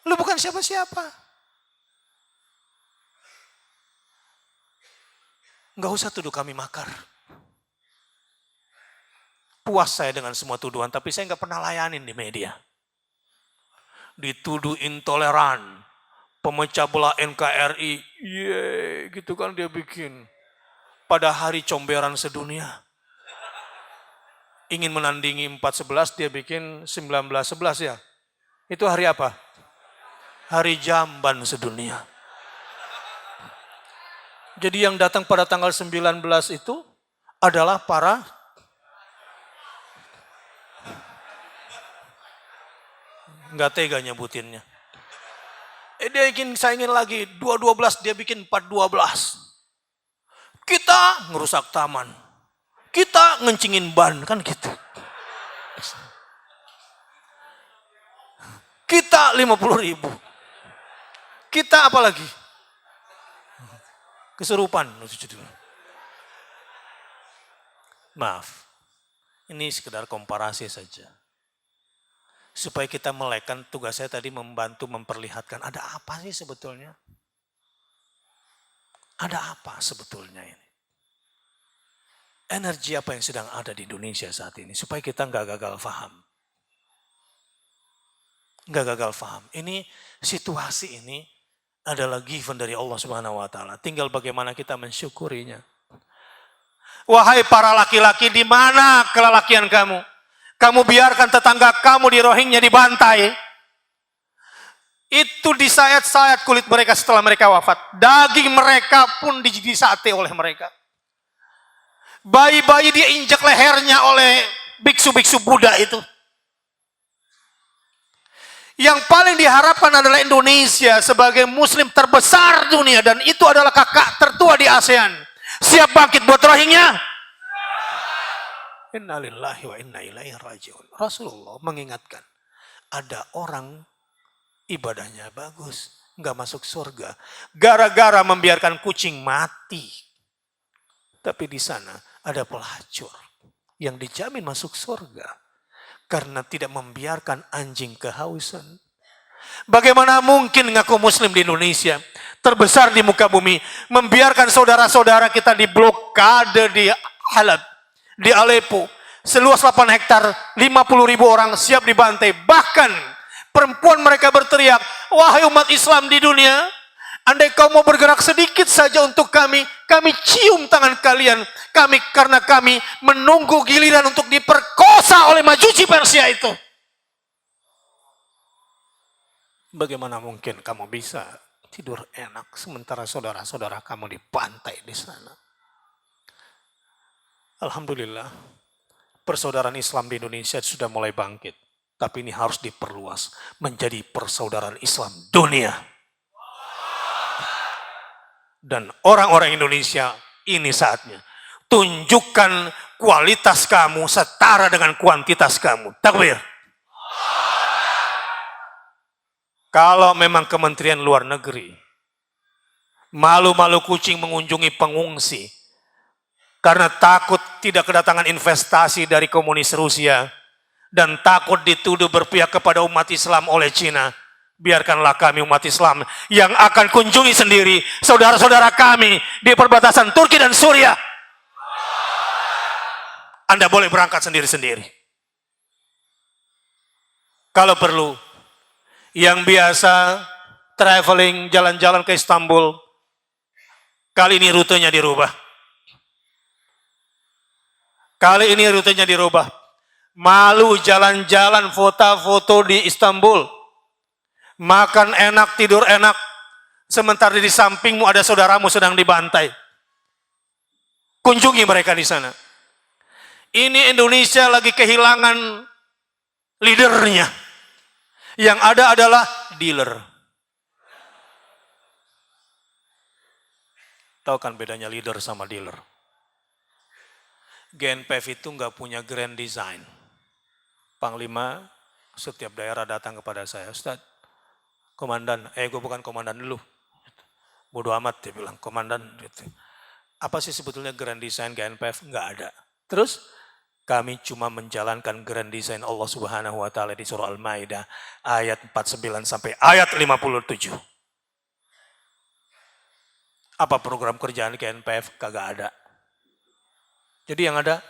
Lu bukan siapa-siapa. Enggak usah tuduh kami makar. Puas saya dengan semua tuduhan, tapi saya enggak pernah layanin di media. Dituduh intoleran, pemecah belah NKRI, gitu kan dia bikin. Pada hari comberan sedunia. Ingin menandingi 4.11, dia bikin 19.11 ya. Itu hari apa? Hari jamban sedunia. Jadi yang datang pada tanggal 19 itu adalah para nggak tega nyebutinnya. Dia ingin lagi 2.12, dia bikin 4.12. Kita ngerusak taman. Kita ngencingin ban, kan gitu. Kita 50.000. Kita apa lagi? Kesurupan. Maaf, ini sekedar komparasi saja. Supaya kita melekkan, tugas saya tadi membantu memperlihatkan ada apa sih sebetulnya. Ada apa sebetulnya ini. Energi apa yang sedang ada di Indonesia saat ini. Supaya kita nggak gagal paham. Nggak gagal paham. Ini situasi ini adalah given dari Allah Subhanahu wa Ta'ala. Tinggal bagaimana kita mensyukurinya. Wahai para laki-laki, di mana kelelakian kamu? Kamu biarkan tetangga kamu di Rohingya dibantai. Itu disayat-sayat kulit mereka setelah mereka wafat. Daging mereka pun disate oleh mereka. Bayi-bayi dia injak lehernya oleh biksu-biksu Buddha itu. Yang paling diharapkan adalah Indonesia sebagai muslim terbesar dunia. Dan itu adalah kakak tertua di ASEAN. Siap bangkit buat Rohingya? Innalillahi wa inna ilaihi raji'un. Rasulullah mengingatkan. Ada orang ibadahnya bagus. Nggak masuk surga. Gara-gara membiarkan kucing mati. Tapi di sana ada pelacur yang dijamin masuk surga karena tidak membiarkan anjing kehausan. Bagaimana mungkin ngaku muslim di Indonesia, terbesar di muka bumi, membiarkan saudara-saudara kita diblokade di Halab, di Aleppo, seluas 8 hektar, 50.000 orang siap dibantai. Bahkan perempuan mereka berteriak, wahai umat Islam di dunia, andai kau mau bergerak sedikit saja untuk kami cium tangan kalian. Karena kami menunggu giliran untuk diperkosa oleh Majusi Persia itu. Bagaimana mungkin kamu bisa tidur enak sementara saudara-saudara kamu dibantai di sana? Alhamdulillah, persaudaraan Islam di Indonesia sudah mulai bangkit. Tapi ini harus diperluas menjadi persaudaraan Islam dunia. Dan orang-orang Indonesia, ini saatnya. Tunjukkan kualitas kamu setara dengan kuantitas kamu. Takbir. Kalau memang Kementerian Luar Negeri malu-malu kucing mengunjungi pengungsi karena takut tidak kedatangan investasi dari komunis Rusia dan takut dituduh berpihak kepada umat Islam oleh Cina, biarkanlah kami umat Islam yang akan kunjungi sendiri saudara-saudara kami di perbatasan Turki dan Suriah. Anda boleh berangkat sendiri-sendiri. Kalau perlu, yang biasa traveling jalan-jalan ke Istanbul, kali ini rutenya dirubah. Kali ini rutenya dirubah. Malu jalan-jalan foto-foto di Istanbul. Makan enak, tidur enak. Sementara di sampingmu ada saudaramu sedang dibantai. Kunjungi mereka di sana. Ini Indonesia lagi kehilangan leadernya. Yang ada adalah dealer. Tahu kan bedanya leader sama dealer? GNPF itu nggak punya grand design. Panglima setiap daerah datang kepada saya, Ustaz, komandan, gue bukan komandan dulu. Bodoh amat dia bilang, komandan. Gitu. Apa sih sebetulnya grand design GNPF? Nggak ada. Terus kami cuma menjalankan grand design Allah Subhanahu wa taala di surah Al-Maidah ayat 49 sampai ayat 57. Apa program kerjaan GNPF? Kagak ada. Jadi yang ada,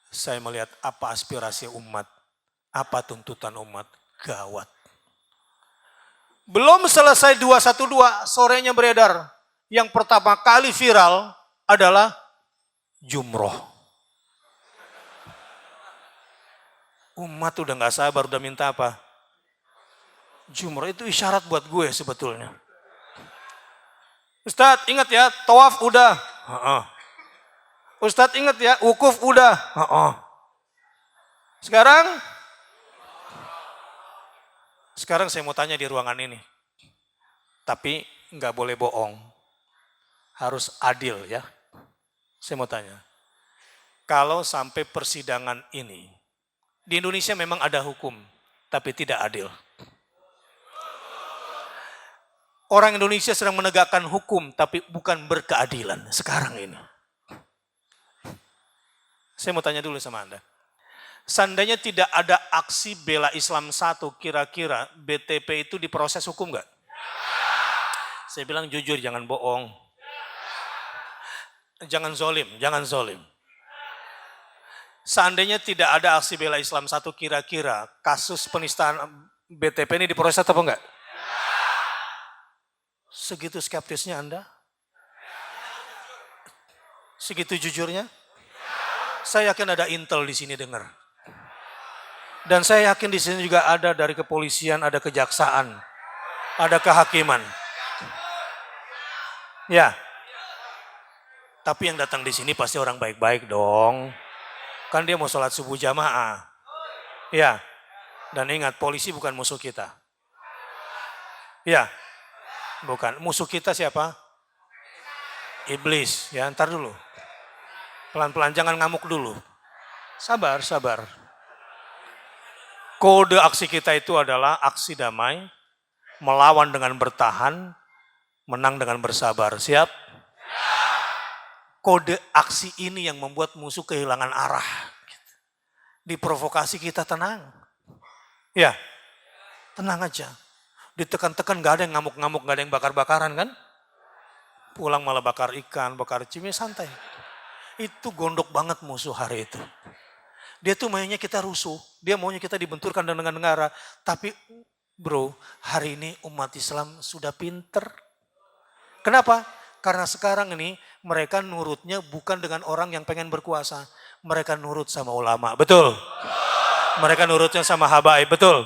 saya melihat apa aspirasi umat, apa tuntutan umat, gawat. Belum selesai 212, sorenya beredar. Yang pertama kali viral adalah jumroh. Umat udah gak sabar, udah minta apa? Jumroh itu isyarat buat gue sebetulnya. Ustadz ingat ya, tawaf udah. Ustadz ingat ya, wukuf udah. Sekarang saya mau tanya di ruangan ini. Tapi nggak boleh bohong. Harus adil ya. Saya mau tanya. Kalau sampai persidangan ini, di Indonesia memang ada hukum, tapi tidak adil. Orang Indonesia sedang menegakkan hukum, tapi bukan berkeadilan sekarang ini. Saya mau tanya dulu sama Anda. Seandainya tidak ada aksi bela Islam 1, kira-kira BTP itu diproses hukum nggak? Saya bilang jujur, jangan bohong. Jangan zolim. Seandainya tidak ada aksi bela Islam 1, kira-kira kasus penistaan BTP ini diproses atau enggak? Segitu skeptisnya Anda? Segitu jujurnya? Saya yakin ada intel di sini dengar. Dan saya yakin di sini juga ada dari kepolisian, ada kejaksaan, ada kehakiman. Ya. Tapi yang datang di sini pasti orang baik-baik dong. Kan dia mau sholat subuh jamaah. Ya. Dan ingat, polisi bukan musuh kita. Ya. Bukan. Musuh kita siapa? Iblis. Ya, ntar dulu. Pelan-pelan, jangan ngamuk dulu. Sabar. Kode aksi kita itu adalah aksi damai, melawan dengan bertahan, menang dengan bersabar. Siap? Kode aksi ini yang membuat musuh kehilangan arah. Diprovokasi kita tenang. Ya, tenang aja. Ditekan-tekan gak ada yang ngamuk-ngamuk, gak ada yang bakar-bakaran kan? Pulang malah bakar ikan, bakar cumi, santai. Itu gondok banget musuh hari itu. Dia tuh maunya kita rusuh, dia maunya kita dibenturkan dengan negara. Tapi bro, hari ini umat Islam sudah pinter. Kenapa? Karena sekarang ini mereka nurutnya bukan dengan orang yang pengen berkuasa. Mereka nurut sama ulama, betul? Mereka nurutnya sama habaib, betul?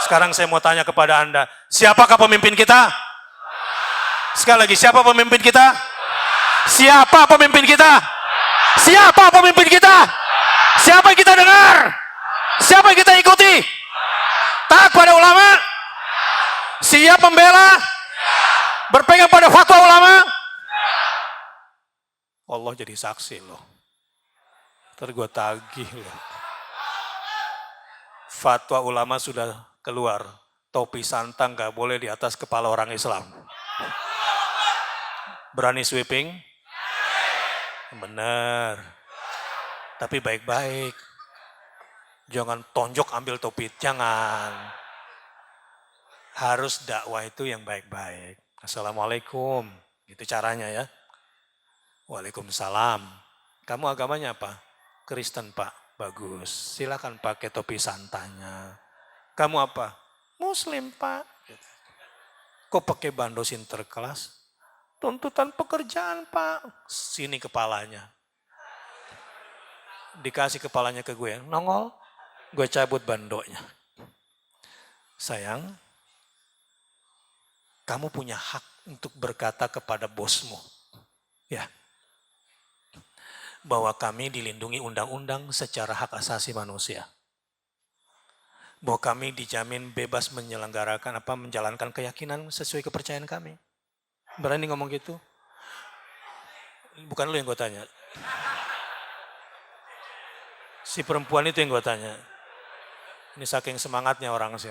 Sekarang saya mau tanya kepada Anda, siapakah pemimpin kita? Sekali lagi, siapa pemimpin kita? Siapa pemimpin kita? Siapa pemimpin kita? Siapa yang kita dengar? Siapa yang kita ikuti? Taat pada ulama? Siap membela? Berpegang pada fatwa ulama? Allah jadi saksi loh. Ntar gue tagih loh. Fatwa ulama sudah keluar. Topi santang gak boleh di atas kepala orang Islam. Berani sweeping? Benar. Tapi baik-baik. Jangan tonjok ambil topi, jangan. Harus dakwah itu yang baik-baik. Assalamualaikum, itu caranya ya. Waalaikumsalam. Kamu agamanya apa? Kristen Pak, bagus. Silakan pakai topi santanya. Kamu apa? Muslim Pak. Kok pakai bando sinterklas? Tuntutan pekerjaan Pak. Sini kepalanya. Dikasih kepalanya ke gue, nongol. Gue cabut bandonya. Sayang, kamu punya hak untuk berkata kepada bosmu, ya, bahwa kami dilindungi undang-undang secara hak asasi manusia. Bahwa kami dijamin bebas menjalankan keyakinan sesuai kepercayaan kami. Berani ngomong gitu? Bukan lu yang gue tanya. Si perempuan itu yang gue tanya. Ini saking semangatnya orang sih.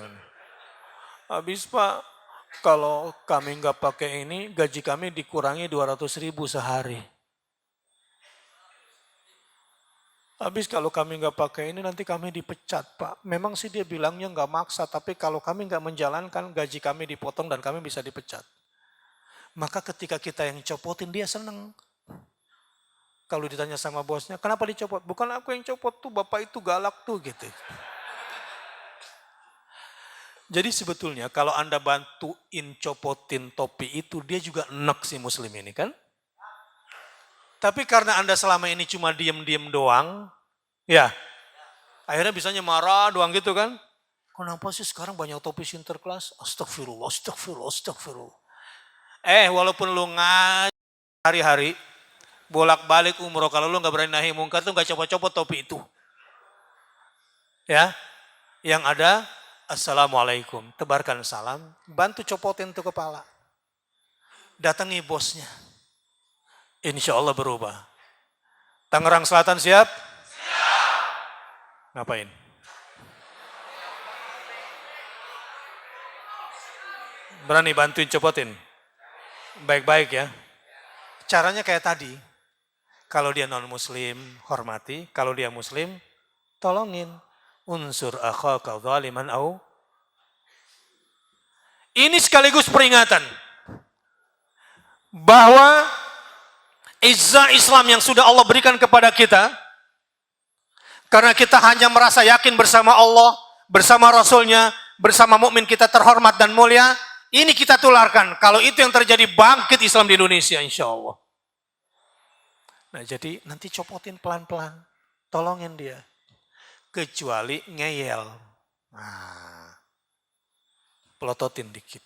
Habis Pak, kalau kami nggak pakai ini, gaji kami dikurangi 200.000 sehari. Habis kalau kami nggak pakai ini nanti kami dipecat Pak. Memang sih dia bilangnya nggak maksa, tapi kalau kami nggak menjalankan gaji kami dipotong dan kami bisa dipecat. Maka ketika kita yang copotin dia seneng. Kalau ditanya sama bosnya, kenapa dicopot? Bukan aku yang copot tuh, bapak itu galak tuh gitu. Jadi sebetulnya kalau Anda bantuin copotin topi itu, dia juga enek si muslim ini kan. Tapi karena Anda selama ini cuma diem-diem doang, ya akhirnya bisanya marah doang gitu kan. Kenapa sih sekarang banyak topi Sinterklas? Astagfirullah, astagfirullah, astagfirullah. Walaupun lu ngaji hari-hari, bolak-balik umroh, kalau lu gak berani nahi mungkar tuh gak copot-copot topi itu. Ya, yang ada Assalamualaikum, tebarkan salam, bantu copotin tuh kepala. Datangi bosnya. Insya Allah berubah. Tangerang Selatan siap? Siap. Ngapain? Berani bantuin copotin? Baik-baik ya. Caranya kayak tadi. Kalau dia non-muslim, hormati. Kalau dia muslim, tolongin. Unsur akhaka zaliman au. Ini sekaligus peringatan. Bahwa izzah Islam yang sudah Allah berikan kepada kita, karena kita hanya merasa yakin bersama Allah, bersama Rasulnya, bersama mukmin kita terhormat dan mulia, ini kita tularkan. Kalau itu yang terjadi, bangkit Islam di Indonesia insya Allah. Nah jadi nanti copotin pelan-pelan, tolongin dia. Kecuali ngeyel. Nah, pelototin dikit.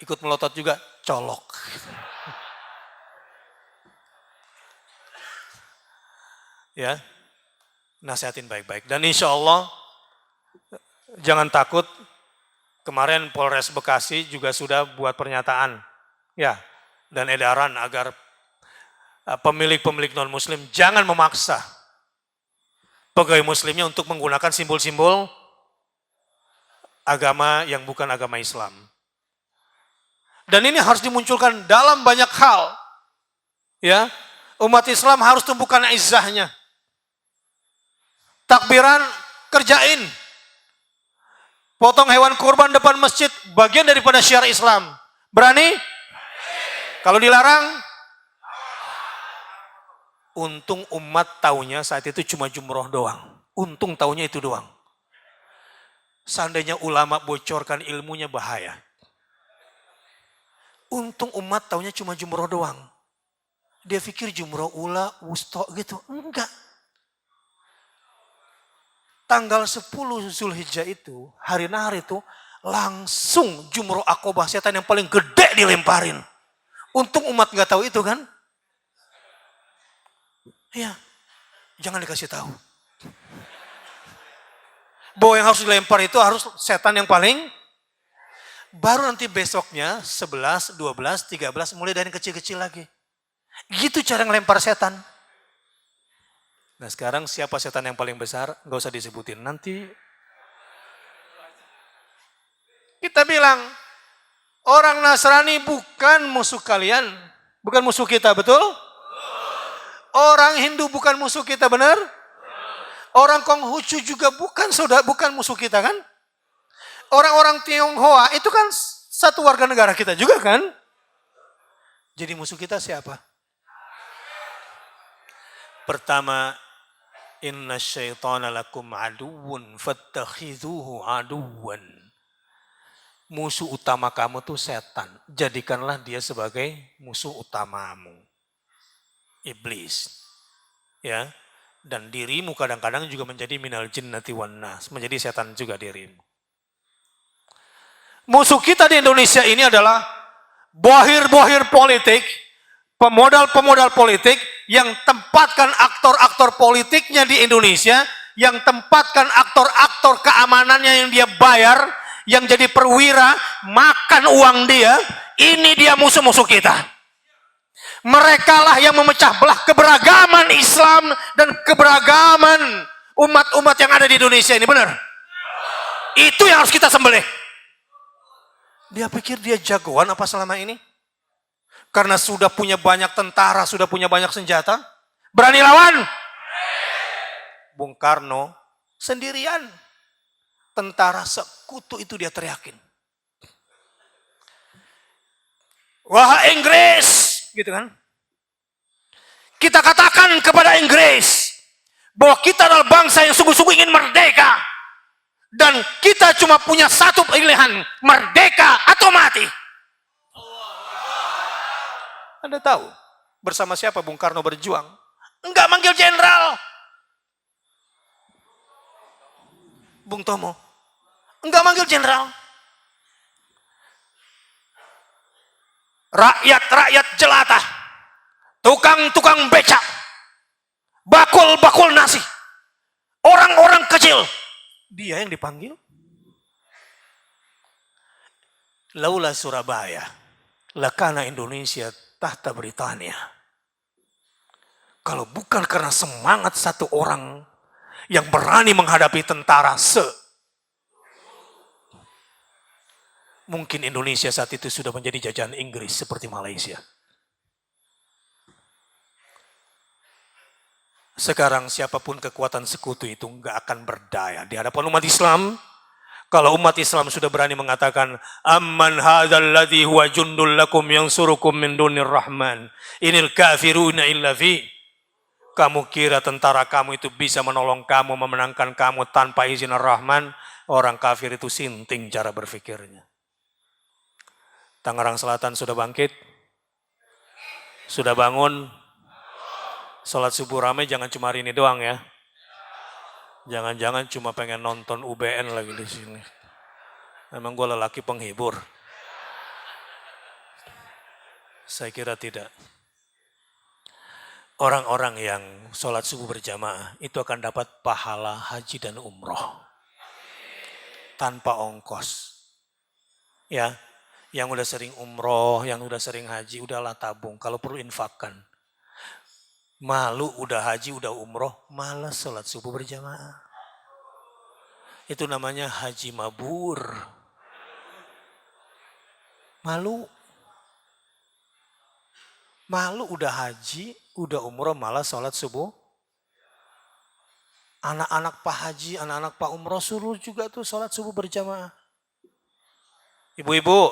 Ikut melotot juga, colok. Ya, nasihatin baik-baik. Dan insya Allah, jangan takut, kemarin Polres Bekasi juga sudah buat pernyataan, ya, dan edaran agar pemilik-pemilik non-muslim jangan memaksa pegawai muslimnya untuk menggunakan simbol-simbol agama yang bukan agama Islam. Dan ini harus dimunculkan dalam banyak hal. Ya, umat Islam harus tumbuhkan izzahnya. Takbiran kerjain. Potong hewan kurban depan masjid, bagian daripada syiar Islam. Berani? Kalau dilarang? Untung umat taunya saat itu cuma jumroh doang. Untung taunya itu doang. Seandainya ulama bocorkan ilmunya bahaya. Untung umat taunya cuma jumroh doang. Dia pikir jumroh ula, wusto gitu. Enggak. Tanggal 10 Zulhijjah itu, hari nahar itu, langsung jumroh akobah, setan yang paling gede dilemparin. Untung umat nggak tahu itu kan. Iya, jangan dikasih tahu. Bahwa yang harus dilempar itu harus setan yang paling, baru nanti besoknya 11, 12, 13, mulai dari kecil-kecil lagi. Gitu cara ngelempar setan. Nah sekarang siapa setan yang paling besar? Gak usah disebutin. Nanti kita bilang, orang Nasrani bukan musuh kalian. Bukan musuh kita, betul? Orang Hindu bukan musuh kita, benar? Orang Konghucu juga bukan musuh kita kan? Orang-orang Tionghoa itu kan satu warga negara kita juga kan? Jadi musuh kita siapa? Pertama, inna syaitana lakum aduwun fattakhidhuhu aduwan. Musuh utama kamu tuh setan. Jadikanlah dia sebagai musuh utamamu. Iblis. Ya. Dan dirimu kadang-kadang juga menjadi minal jinnati wan nas. Menjadi setan juga dirimu. Musuh kita di Indonesia ini adalah bohir-bohir politik, pemodal-pemodal politik yang tempatkan aktor-aktor politiknya di Indonesia, yang tempatkan aktor-aktor keamanannya yang dia bayar, yang jadi perwira, makan uang dia. Ini dia musuh-musuh kita. Merekalah yang memecah belah keberagaman Islam dan keberagaman umat-umat yang ada di Indonesia ini, benar? Itu yang harus kita sembelih. Dia pikir dia jagoan apa selama ini? Karena sudah punya banyak tentara, sudah punya banyak senjata. Berani lawan? Bung Karno sendirian. Tentara sekutu itu dia teriakin. Wah Inggris, gitu kan? Kita katakan kepada Inggris bahwa kita adalah bangsa yang sungguh-sungguh ingin merdeka. Dan kita cuma punya satu pilihan, merdeka atau mati. Anda tahu bersama siapa Bung Karno berjuang? Enggak manggil jenderal. Bung Tomo, enggak manggil jenderal. Rakyat-rakyat jelata, tukang-tukang becak, bakul-bakul nasi, orang-orang kecil, dia yang dipanggil. Laula Surabaya, lakana Indonesia tahta Britania. Kalau bukan karena semangat satu orang yang berani menghadapi tentara mungkin Indonesia saat itu sudah menjadi jajahan Inggris seperti Malaysia. Sekarang siapapun kekuatan sekutu itu nggak akan berdaya di hadapan umat Islam. Kalau umat Islam sudah berani mengatakan, amman hadzal ladzi huwa jundul lakum yansurukum min dunir rahman, inil kafiruna illa fi. Kamu kira tentara kamu itu bisa menolong kamu, memenangkan kamu tanpa izin Ar-Rahman? Orang kafir itu sinting cara berpikirnya. Tangerang Selatan sudah bangkit? Sudah bangun? Sholat subuh ramai jangan cuma hari ini doang ya. Jangan-jangan cuma pengen nonton UBN lagi di sini. Emang gue lelaki penghibur? Saya kira tidak. Orang-orang yang sholat subuh berjamaah itu akan dapat pahala haji dan umroh. Tanpa ongkos. Ya, yang udah sering umroh, yang udah sering haji, udahlah tabung. Kalau perlu infakkan. Malu udah haji, udah umroh, malas sholat subuh berjamaah. Itu namanya haji mabur. Malu. Malu udah haji, udah umroh, malas sholat subuh. Anak-anak Pak Haji, anak-anak Pak Umroh suruh juga tuh sholat subuh berjamaah. Ibu-ibu,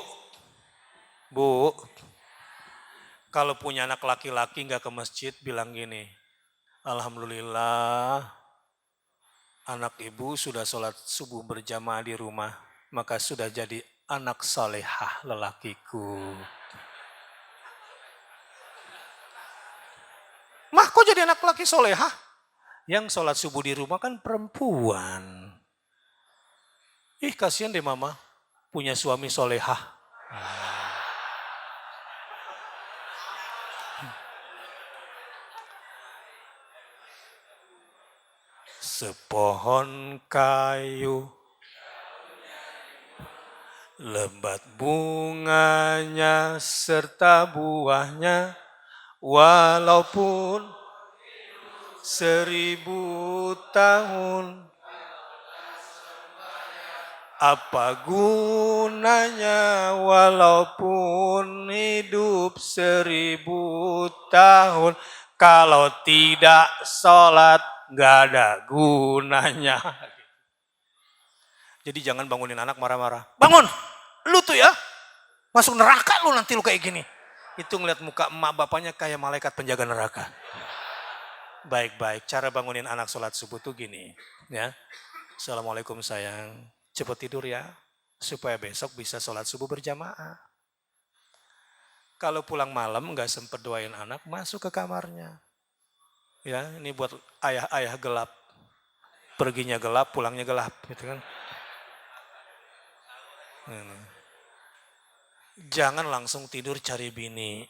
Bu, kalau punya anak laki-laki nggak ke masjid, bilang gini, alhamdulillah, anak ibu sudah sholat subuh berjamaah di rumah, maka sudah jadi anak salehah lelakiku. Mah kok jadi anak laki solehah? Yang sholat subuh di rumah kan perempuan. Ih kasihan deh mama, punya suami solehah. Sepohon kayu, lebat bunganya serta buahnya, walaupun 1000 tahun, apa gunanya walaupun hidup 1000 tahun, kalau tidak sholat gak ada gunanya. Jadi jangan bangunin anak marah-marah. Bangun, lu tuh ya, masuk neraka lu nanti lu kayak gini. Itu ngeliat muka emak bapaknya kayak malaikat penjaga neraka. Baik-baik, cara bangunin anak sholat subuh tuh gini. Ya, Assalamualaikum sayang, cepet tidur ya, supaya besok bisa sholat subuh berjamaah. Kalau pulang malam nggak sempet doain anak, masuk ke kamarnya. Ya, ini buat ayah-ayah gelap. Perginya gelap, pulangnya gelap, gitu kan. Jangan langsung tidur cari bini.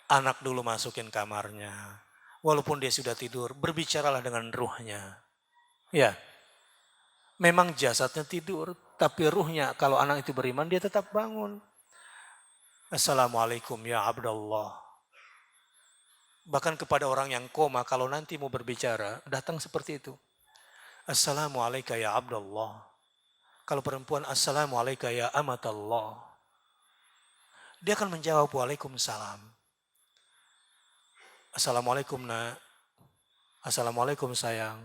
Anak dulu masukin kamarnya. Walaupun dia sudah tidur, berbicaralah dengan ruhnya. Ya, memang jasadnya tidur, tapi ruhnya kalau anak itu beriman dia tetap bangun. Assalamualaikum ya Abdullah. Bahkan kepada orang yang koma kalau nanti mau berbicara, datang seperti itu. Assalamualaikum ya Abdullah. Kalau perempuan, Assalamualaikum ya Amatallah. Dia akan menjawab Waalaikumsalam. Assalamualaikum nak. Assalamualaikum sayang.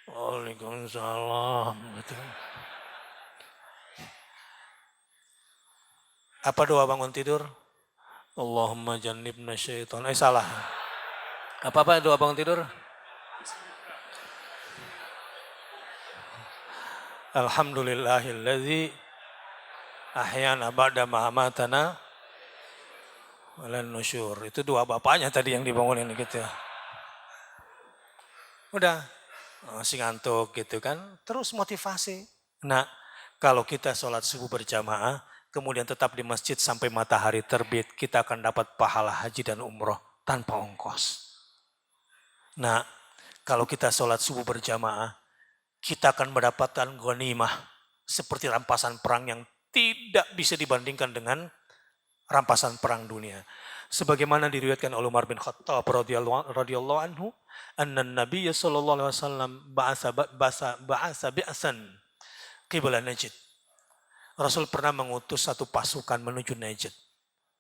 Waalaikumsalam. Apa doa bangun tidur? Allahumma jannibna syaitan. Salah. Apa doa bangun tidur? Alhamdulillahilladzi ahyana ba'da ma amatana walan nusyur. Itu doa bapaknya tadi yang dibangunin gitu ya. Udah, masih ngantuk gitu kan. Terus motivasi. Nah, kalau kita sholat subuh berjamaah, kemudian tetap di masjid sampai matahari terbit, kita akan dapat pahala haji dan umroh tanpa ongkos. Nah, kalau kita sholat subuh berjamaah, kita akan mendapatkan ghanimah seperti rampasan perang yang tidak bisa dibandingkan dengan rampasan perang dunia. Sebagaimana diriwayatkan oleh Umar bin Khattab radhiyallahu anhu, anna Nabi sallallahu alaihi wasallam ba'asa bi'san qibla Najd. Rasul pernah mengutus satu pasukan menuju Najd.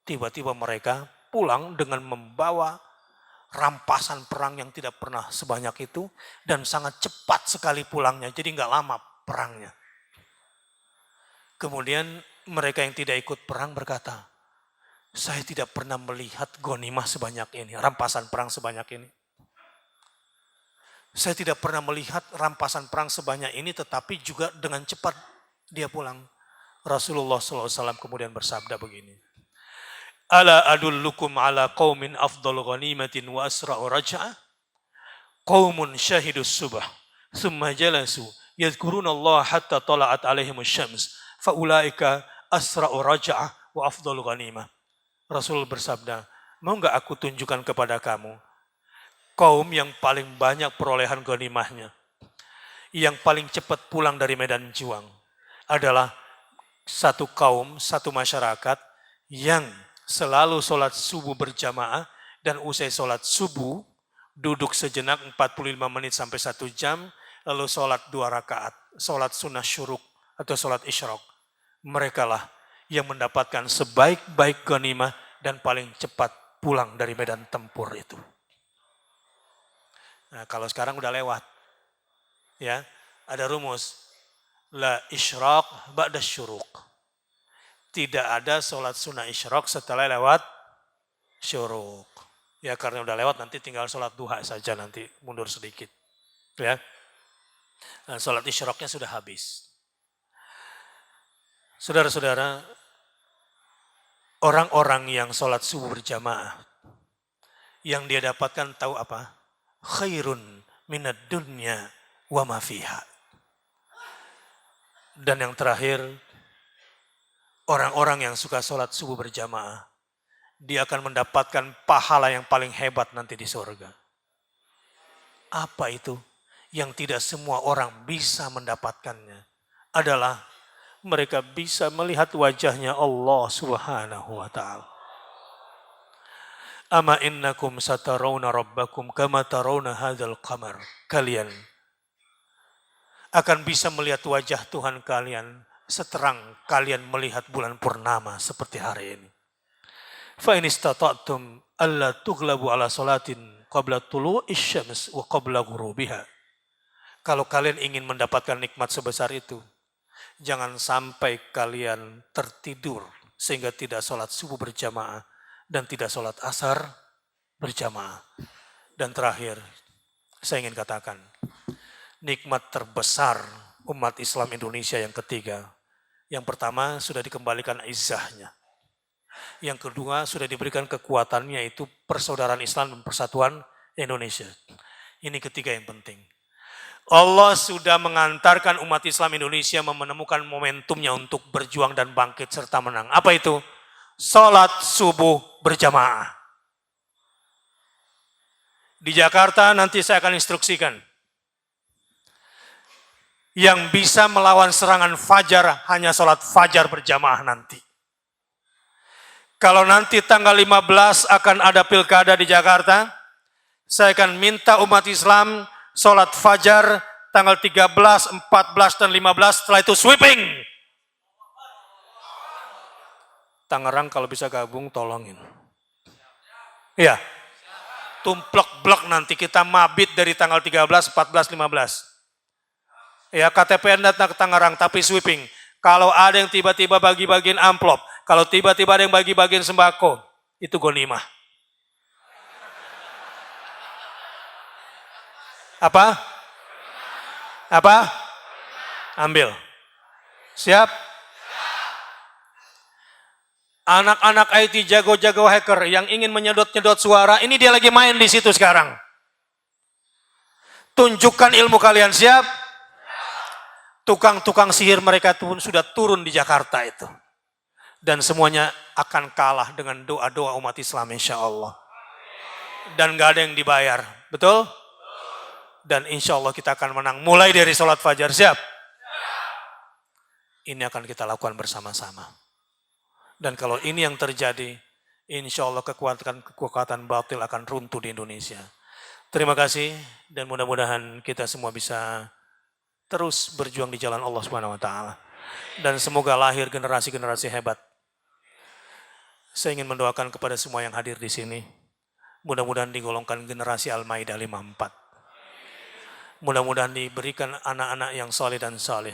Tiba-tiba mereka pulang dengan membawa rampasan perang yang tidak pernah sebanyak itu dan sangat cepat sekali pulangnya, jadi nggak lama perangnya. Kemudian mereka yang tidak ikut perang berkata, saya tidak pernah melihat ghanimah sebanyak ini, rampasan perang sebanyak ini. Saya tidak pernah melihat rampasan perang sebanyak ini, tetapi juga dengan cepat dia pulang. Rasulullah SAW kemudian bersabda begini, Ala adullukum ala qawmin afdal ghanimatin wa asra'u raja'ah. Qawmun syahidus subah. Thumma jalasu. Yadhkuruna Allah hatta tala'at alaihimus syams. Faulaika asra'u raja'ah wa afdal ghanimah. Rasul bersabda, mau gak aku tunjukkan kepada kamu kaum yang paling banyak perolehan ghanimahnya, yang paling cepat pulang dari medan juang adalah satu kaum, satu masyarakat yang selalu sholat subuh berjamaah dan usai sholat subuh duduk sejenak 45 menit sampai 1 jam lalu sholat 2 rakaat, sholat sunnah syuruk atau sholat isyraq. Mereka lah yang mendapatkan sebaik-baik ghanimah dan paling cepat pulang dari medan tempur itu. Nah, kalau sekarang udah lewat, ya ada rumus la isyraq ba'da syuruk. Tidak ada sholat sunnah isyraq setelah lewat syuruk. Ya karena udah lewat nanti tinggal sholat duha saja nanti mundur sedikit. Ya, nah, sholat isyraqnya sudah habis. Saudara-saudara, orang-orang yang sholat subuh berjamaah, yang dia dapatkan tahu apa? Khairun minad dunya wa ma fiha. Dan yang terakhir, orang-orang yang suka sholat subuh berjamaah, dia akan mendapatkan pahala yang paling hebat nanti di surga. Apa itu? Yang tidak semua orang bisa mendapatkannya adalah mereka bisa melihat wajahnya Allah Subhanahu wa ta'ala. Ama innakum satarawna rabbakum kama tarawna hadzal qamar. Kalian akan bisa melihat wajah Tuhan kalian seterang kalian melihat bulan purnama seperti hari ini. Fa in istata'tum alla tughlabu ala salatin qabla tulu'is syams wa qabla ghurubiha. Kalau kalian ingin mendapatkan nikmat sebesar itu, jangan sampai kalian tertidur sehingga tidak sholat subuh berjamaah dan tidak sholat asar berjamaah. Dan terakhir, saya ingin katakan, nikmat terbesar umat Islam Indonesia yang ketiga. Yang pertama sudah dikembalikan izzahnya. Yang kedua sudah diberikan kekuatannya, yaitu persaudaraan Islam dan persatuan Indonesia. Ini ketiga yang penting. Allah sudah mengantarkan umat Islam Indonesia menemukan momentumnya untuk berjuang dan bangkit serta menang. Apa itu? Salat subuh berjamaah. Di Jakarta nanti saya akan instruksikan. Yang bisa melawan serangan fajar hanya salat fajar berjamaah nanti. Kalau nanti tanggal 15 akan ada pilkada di Jakarta, saya akan minta umat Islam salat fajar tanggal 13, 14, dan 15, setelah itu sweeping. Tangerang kalau bisa gabung tolongin. Iya. Tumplek-blek nanti kita mabit dari tanggal 13, 14, 15. Ya, KTPN datang ke Tangerang tapi sweeping. Kalau ada yang tiba-tiba bagi-bagiin amplop, kalau tiba-tiba ada yang bagi-bagiin sembako, itu ghanimah. Apa? Apa? Ambil. Siap? Anak-anak IT jago-jago hacker yang ingin menyedot-nyedot suara, ini dia lagi main di situ sekarang. Tunjukkan ilmu kalian, siap? Tukang-tukang sihir mereka pun sudah turun di Jakarta itu. Dan semuanya akan kalah dengan doa-doa umat Islam insya Allah. Dan gak ada yang dibayar, betul? Dan insya Allah kita akan menang mulai dari sholat fajar, siap? Ini akan kita lakukan bersama-sama. Dan kalau ini yang terjadi, insya Allah kekuatan batil akan runtuh di Indonesia. Terima kasih dan mudah-mudahan kita semua bisa terus berjuang di jalan Allah Subhanahu wa taala. Dan semoga lahir generasi-generasi hebat. Saya ingin mendoakan kepada semua yang hadir di sini. Mudah-mudahan digolongkan generasi Al-Maidah 54. Mudah-mudahan diberikan anak-anak yang saleh dan saleh.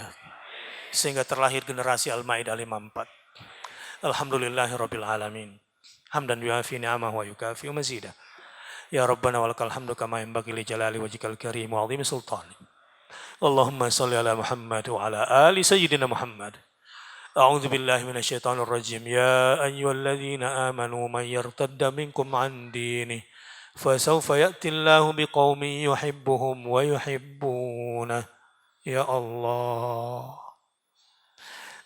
Sehingga terlahir generasi Al-Maidah 54. Alhamdulillahirabbil alamin. Hamdan yuafi ni'amahu wa yukafi mazidah. Ya Rabbana walakal hamdu kama yanbaghi li jalali wajhikal karim wa 'azimi sultanik. Allahumma salli ala Muhammad wa ala ali sayyidina Muhammad. A'udzu billahi minasyaitonir rajim. Ya ayyuhalladzina amanu may yartadda minkum 'an dinihi fasawfa ya'tillahu biqaumin yuhibbuhum wa yuhibbunah. Ya Allah,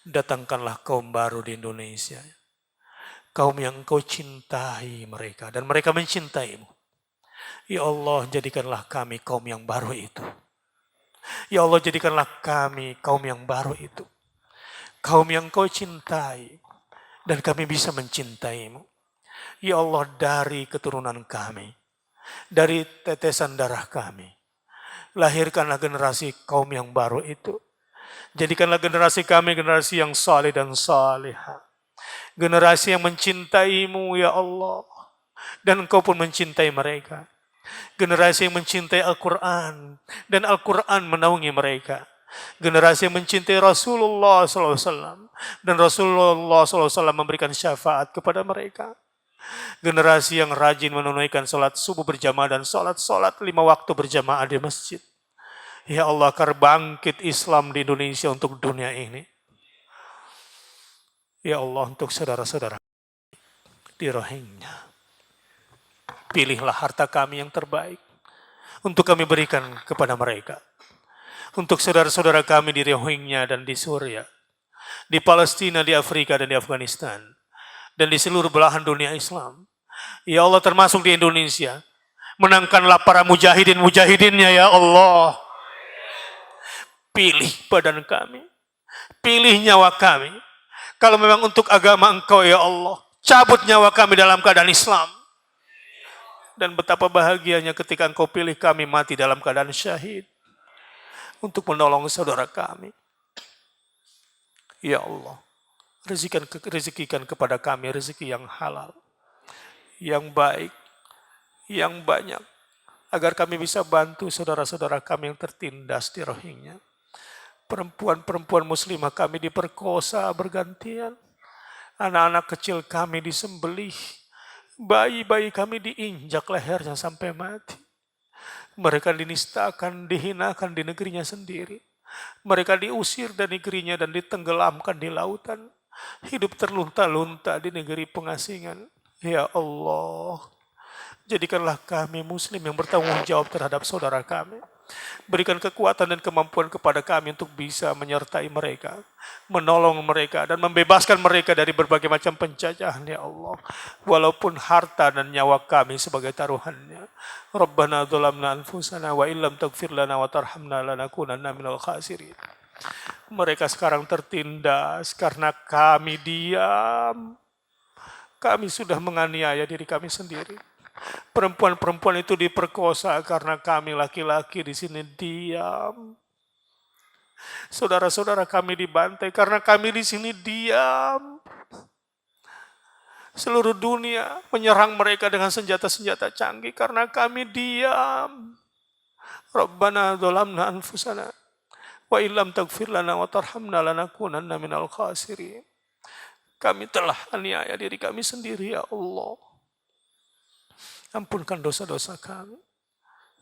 datangkanlah kaum baru di Indonesia. Kaum yang Engkau cintai mereka dan mereka mencintaimu. Ya Allah, jadikanlah kami kaum yang baru itu. Ya Allah, jadikanlah kami kaum yang baru itu. Kaum yang Kau cintai. Dan kami bisa mencintaimu. Ya Allah, dari keturunan kami. Dari tetesan darah kami. Lahirkanlah generasi kaum yang baru itu. Jadikanlah generasi kami generasi yang saleh dan salihah. Generasi yang mencintaimu ya Allah. Dan Engkau pun mencintai mereka. Generasi yang mencintai Al-Quran dan Al-Quran menaungi mereka. Generasi yang mencintai Rasulullah SAW dan Rasulullah SAW memberikan syafaat kepada mereka. Generasi yang rajin menunaikan salat subuh berjamaah dan salat 5 waktu berjamaah di masjid. Ya Allah, agar bangkit Islam di Indonesia untuk dunia ini. Ya Allah, untuk saudara-saudara di Rohingya. Pilihlah harta kami yang terbaik untuk kami berikan kepada mereka. Untuk saudara-saudara kami di Rohingya dan di Suria, di Palestina, di Afrika dan di Afghanistan, dan di seluruh belahan dunia Islam. Ya Allah, termasuk di Indonesia, menangkanlah para mujahidin-mujahidinnya ya Allah. Pilih badan kami, pilih nyawa kami. Kalau memang untuk agama Engkau ya Allah, cabut nyawa kami dalam keadaan Islam. Dan betapa bahagianya ketika Engkau pilih kami mati dalam keadaan syahid. Untuk menolong saudara kami. Ya Allah, rezekikan kepada kami rezeki yang halal. Yang baik, yang banyak. Agar kami bisa bantu saudara-saudara kami yang tertindas di Rohingya. Perempuan-perempuan muslimah kami diperkosa bergantian. Anak-anak kecil kami disembelih. Bayi-bayi kami diinjak lehernya sampai mati. Mereka dinistakan, dihinakan di negerinya sendiri. Mereka diusir dari negerinya dan ditenggelamkan di lautan. Hidup terlunta-lunta di negeri pengasingan. Ya Allah, jadikanlah kami muslim yang bertanggung jawab terhadap saudara kami. Berikan kekuatan dan kemampuan kepada kami untuk bisa menyertai mereka, menolong mereka, dan membebaskan mereka dari berbagai macam penjajahan, ya Allah. Walaupun harta dan nyawa kami sebagai taruhannya. Rabbana dzalamna anfusana wa illam taghfir lana wa tarhamna lanakunanna minal khasirin. Mereka sekarang tertindas karena kami diam. Kami sudah menganiaya diri kami sendiri. Perempuan-perempuan itu diperkosa karena kami laki-laki di sini diam. Saudara-saudara kami dibantai karena kami di sini diam. Seluruh dunia menyerang mereka dengan senjata-senjata canggih karena kami diam. Rabbana dzalamna anfusana wa illam taghfir lana wa tarhamna lanakunanna minal khasirin. Kami telah aniaya diri kami sendiri, ya Allah. Ampunkan dosa-dosa kami.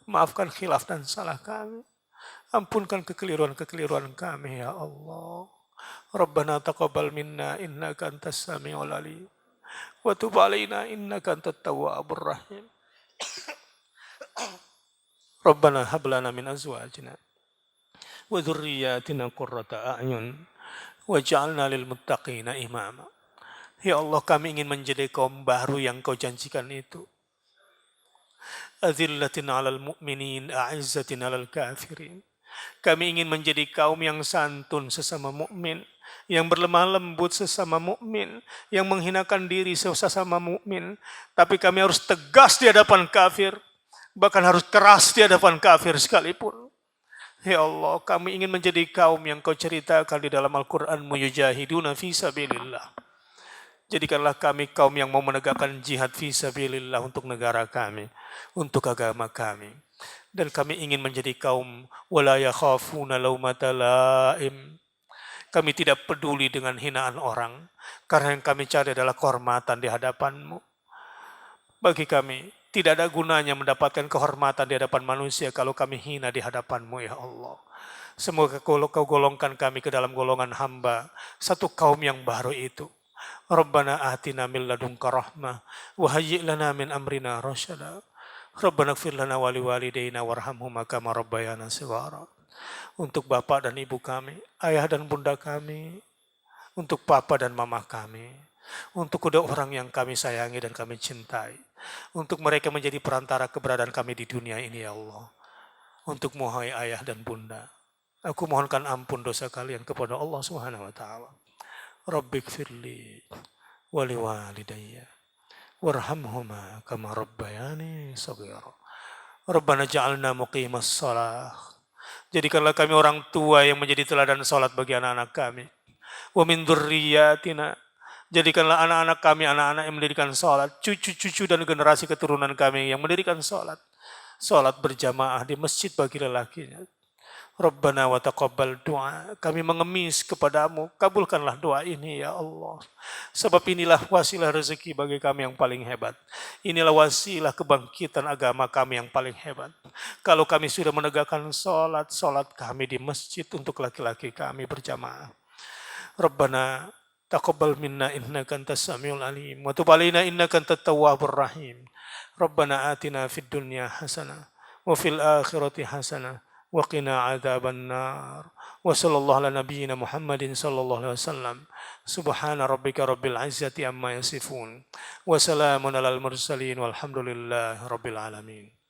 Maafkan khilaf dan salah kami. Ampunkan kekeliruan-kekeliruan kami, ya Allah. Rabbana taqabbal minna innaka antas samiul alim. Wa tub alaina innaka antat tawwabur rahim. Rabbana hab lana min azwajina wa dzurriyyatina qurrata a'yun waj'alna lil muttaqina imama. Ya Allah, kami ingin menjadi kaum baru yang Kau janjikan itu. Azillatin 'alal mu'minin, a'izzatin 'alal kafirin. Kami ingin menjadi kaum yang santun sesama mukmin, yang berlemah lembut sesama mukmin, yang menghinakan diri sesama mukmin, tapi kami harus tegas di hadapan kafir, bahkan harus keras di hadapan kafir sekalipun. Ya Allah, kami ingin menjadi kaum yang Kau ceritakan di dalam Al-Qur'an-Mu, yujahiduna fi sabilillah. Jadikanlah kami kaum yang mau menegakkan jihad fi sabilillah untuk negara kami, untuk agama kami. Dan kami ingin menjadi kaum wala yakhafuna laumata laim. Kami tidak peduli dengan hinaan orang, karena yang kami cari adalah kehormatan di hadapan-Mu. Bagi kami, tidak ada gunanya mendapatkan kehormatan di hadapan manusia kalau kami hina di hadapan-Mu, ya Allah. Semoga Kau golongkan kami ke dalam golongan hamba, satu kaum yang baru itu. Rabbana atina min ladunka rahmah wa hayyi' lana min amrina rasyada. Rabbana ighfir lana wa liwalidayna warhamhuma kama rabbayana shighara. Untuk bapak dan ibu kami, ayah dan bunda kami, untuk papa dan mama kami, untuk kedua orang yang kami sayangi dan kami cintai, untuk mereka menjadi perantara keberadaan kami di dunia ini, ya Allah. Untuk hai ayah dan bunda, aku mohonkan ampun dosa kalian kepada Allah Subhanahu wa taala. Rabbighfirli wa liwalidayya warhamhuma kama rabbayani shaghira. Rabbana ja'alna muqimas shalah. Jadikanlah kami orang tua yang menjadi teladan salat bagi anak-anak kami. Wa min dzurriyyatina. Jadikanlah anak-anak kami anak-anak yang mendirikan salat, cucu-cucu dan generasi keturunan kami yang mendirikan salat. Salat berjamaah di masjid bagi lelakinya. Rabbana wa taqabbal doa. Kami mengemis kepadamu, kabulkanlah doa ini, ya Allah. Sebab inilah wasilah rezeki bagi kami yang paling hebat. Inilah wasilah kebangkitan agama kami yang paling hebat. Kalau kami sudah menegakkan salat kami di masjid untuk laki-laki kami berjamaah. Rabbana taqabbal minna innaka antas samiul alim wa tub alaina innaka antat tawwabur rahim. Rabbana atina fid dunya hasanah wa fil akhirati hasanah وقنا عذاب النار وصلى الله على نبينا محمد صلى الله عليه وسلم سبحان ربك رب العزة عما يصفون وسلام على المرسلين والحمد لله رب العالمين.